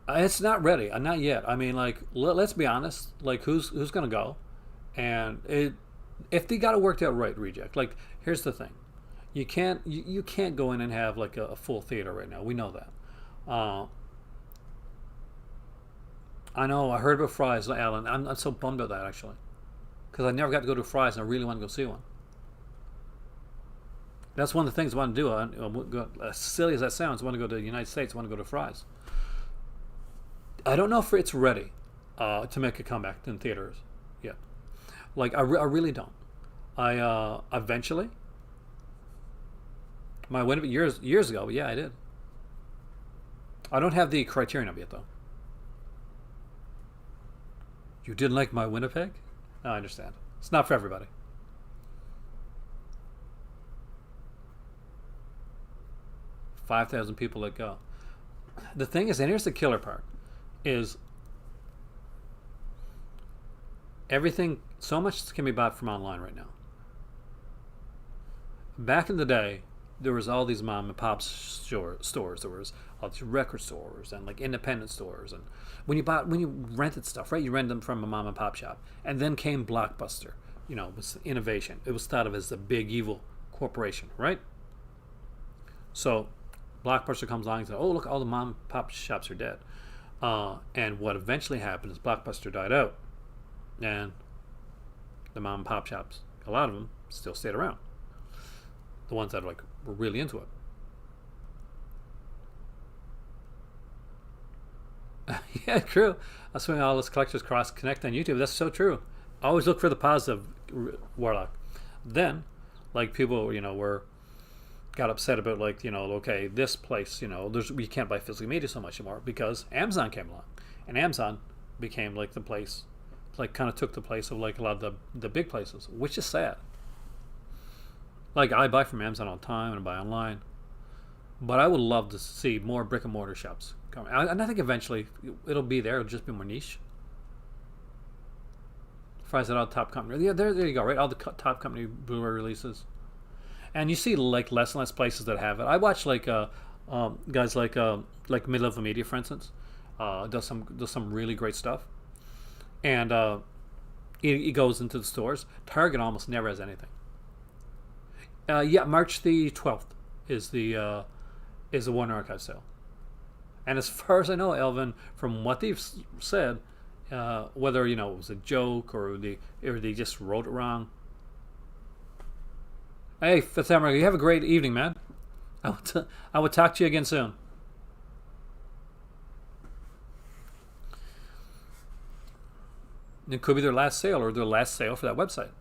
It's not ready. Not yet. I mean, like, let's be honest. Like, who's gonna go? And if they got it worked out right, reject. Like, here's the thing: you can't go in and have like a full theater right now. We know that. Uh, I know. I heard about Fry's, Alan. I'm so bummed about that actually, because I never got to go to Fry's, and I really want to go see one. That's one of the things I want to do. As silly as that sounds, I want to go to the United States. I want to go to Fry's. I don't know if it's ready to make a comeback in theaters yet. Like I really don't. I eventually my win years ago. Yeah, I did. I don't have the criterion of it yet though. You didn't like my Winnipeg? No, I understand. It's not for everybody. 5,000 people let go. The thing is, and here's the killer part, is everything, so much can be bought from online right now. Back in the day, there was all these mom and pop stores. There was all these record stores and like independent stores. And when you rented stuff, right, you rented them from a mom and pop shop. And then came Blockbuster. You know, it was innovation. It was thought of as a big evil corporation, right? So Blockbuster comes along and says, "Oh, look, all the mom and pop shops are dead." And what eventually happened is Blockbuster died out, and the mom and pop shops, a lot of them, still stayed around. The ones that were really into it. Yeah, true. That's when all this collectors cross connect on YouTube. That's so true. Always look for the positive, Warlock. Then, like people, got upset about okay, this place, we can't buy physical media so much anymore because Amazon came along, and Amazon became like the place, like kind of took the place of like a lot of the big places, which is sad. Like I buy from Amazon all the time and I buy online, but I would love to see more brick and mortar shops come. And I think eventually it'll be there. It'll just be more niche. Fries at all top company. Yeah, there you go. Right, all the top company Blu-ray releases. And you see like less and less places that have it. I watch guys like Mid-Level Media, for instance, does some really great stuff, and he goes into the stores. Target almost never has anything. Yeah, March the 12th is the Warner Archive sale, and as far as I know, Elvin, from what they've said, whether it was a joke or they just wrote it wrong. Hey, Fitzhammer, you have a great evening, man. I will talk to you again soon. It could be their last sale or their last sale for that website.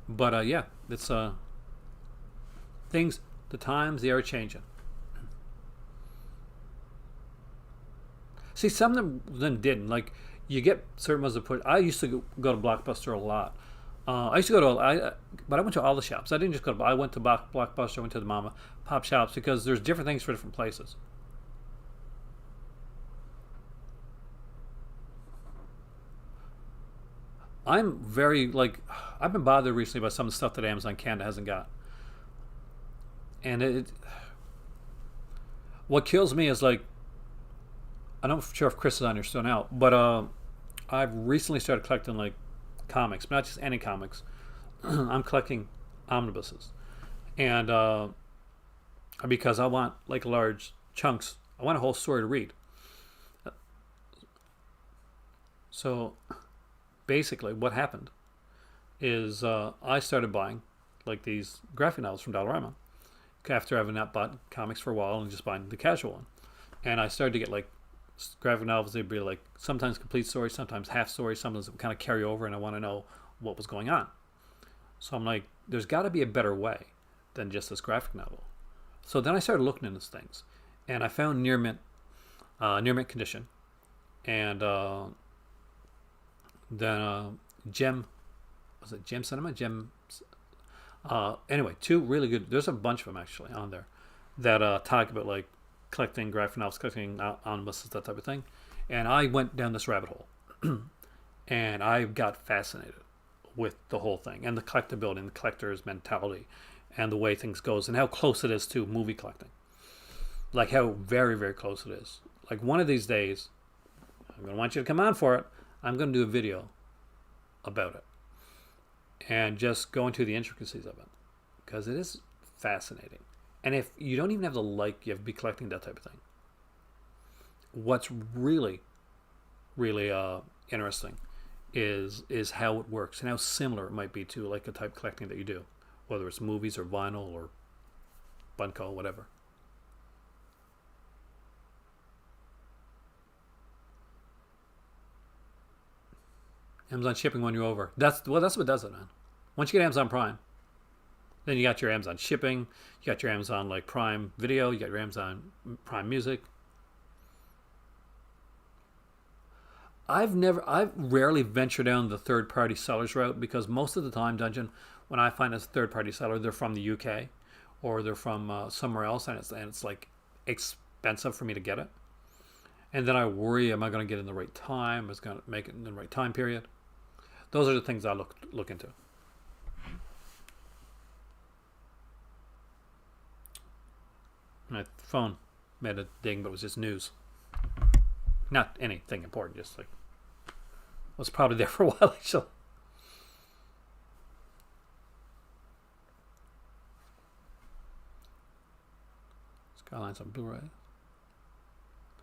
But yeah, it's things, the times, they are changing. See, some of them didn't. Like, you get certain ones that put. I used to go to Blockbuster a lot. I used to go to, but I went to all the shops. I didn't just go to. I went to Blockbuster. I went to the mama pop shops because there's different things for different places. I'm very I've been bothered recently by some of the stuff that Amazon Canada hasn't got, and what kills me is I'm not sure if Chris is on here still now, but I've recently started collecting comics, but not just any comics. I'm collecting omnibuses, and because I want large chunks, I want a whole story to read. So basically, what happened is I started buying these graphic novels from Dollarama after having not bought comics for a while and just buying the casual one, and I started to get graphic novels. They'd be sometimes complete stories, sometimes half stories, sometimes kind of carry over, and I want to know what was going on. So I'm like, there's got to be a better way than just this graphic novel. So then I started looking into things, and I found near mint condition, and then Gem, was it Gem Cinema? Gem. Anyway, two really good. There's a bunch of them actually on there that talk about like collecting graphic novels, collecting omnibuses, that type of thing. And I went down this rabbit hole, and I got fascinated with the whole thing and the collectability and the collector's mentality and the way things goes and how close it is to movie collecting. Like how very, very close it is. Like one of these days, I'm going to want you to come on for it. I'm going to do a video about it and just go into the intricacies of it because it is fascinating. And if you don't even have to like, you have to be collecting that type of thing. What's really, really interesting is how it works and how similar it might be to like the type of collecting that you do, whether it's movies or vinyl or Bunko, whatever. Amazon shipping when you're over. That's what does it, man. Once you get Amazon Prime, then you got your Amazon shipping, you got your Amazon like Prime Video, you got your Amazon Prime Music. I've rarely ventured down the third-party sellers route because most of the time, Dungeon, when I find a third-party seller, they're from the UK or they're from somewhere else, and it's like expensive for me to get it. And then I worry, am I going to get it in the right time? Is going to make it in the right time period? Those are the things I look into. My phone made a ding, but it was just news. Not anything important, just like was probably there for a while actually. Skylines on Blu-ray.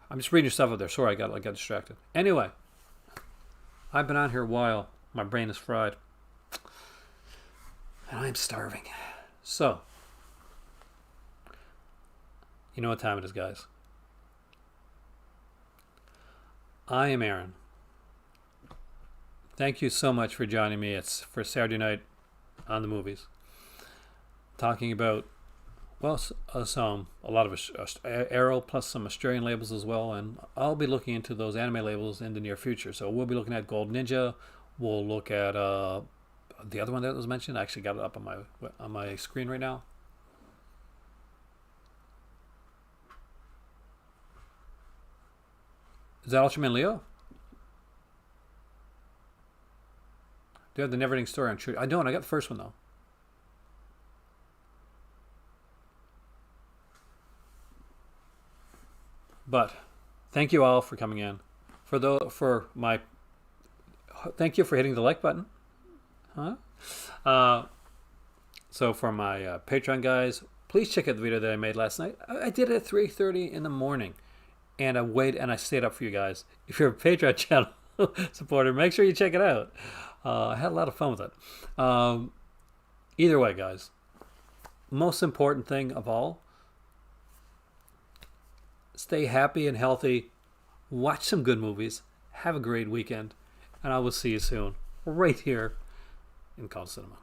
I'm just reading your stuff up there. Sorry, I got distracted. Anyway, I've been on here a while. My brain is fried, and I'm starving. So, you know what time it is, guys. I am Aaron. Thank you so much for joining me. It's for Saturday night on the movies, talking about a lot of Arrow plus some Australian labels as well, and I'll be looking into those anime labels in the near future. So we'll be looking at Gold Ninja. We'll look at the other one that was mentioned. I actually got it up on my screen right now. Is that Ultraman Leo? Do you have the Neverending Story on True? I don't. I got the first one though. But thank you all for coming in. Thank you for hitting the like button. So for my Patreon guys, please check out the video that I made last night. I did it at 3:30 in the morning, and I stayed up for you guys. If you're a Patreon channel supporter, make sure you check it out. I had a lot of fun with it. Either way, guys, most important thing of all, stay happy and healthy. Watch some good movies. Have a great weekend. And I will see you soon, right here in Call Cinema.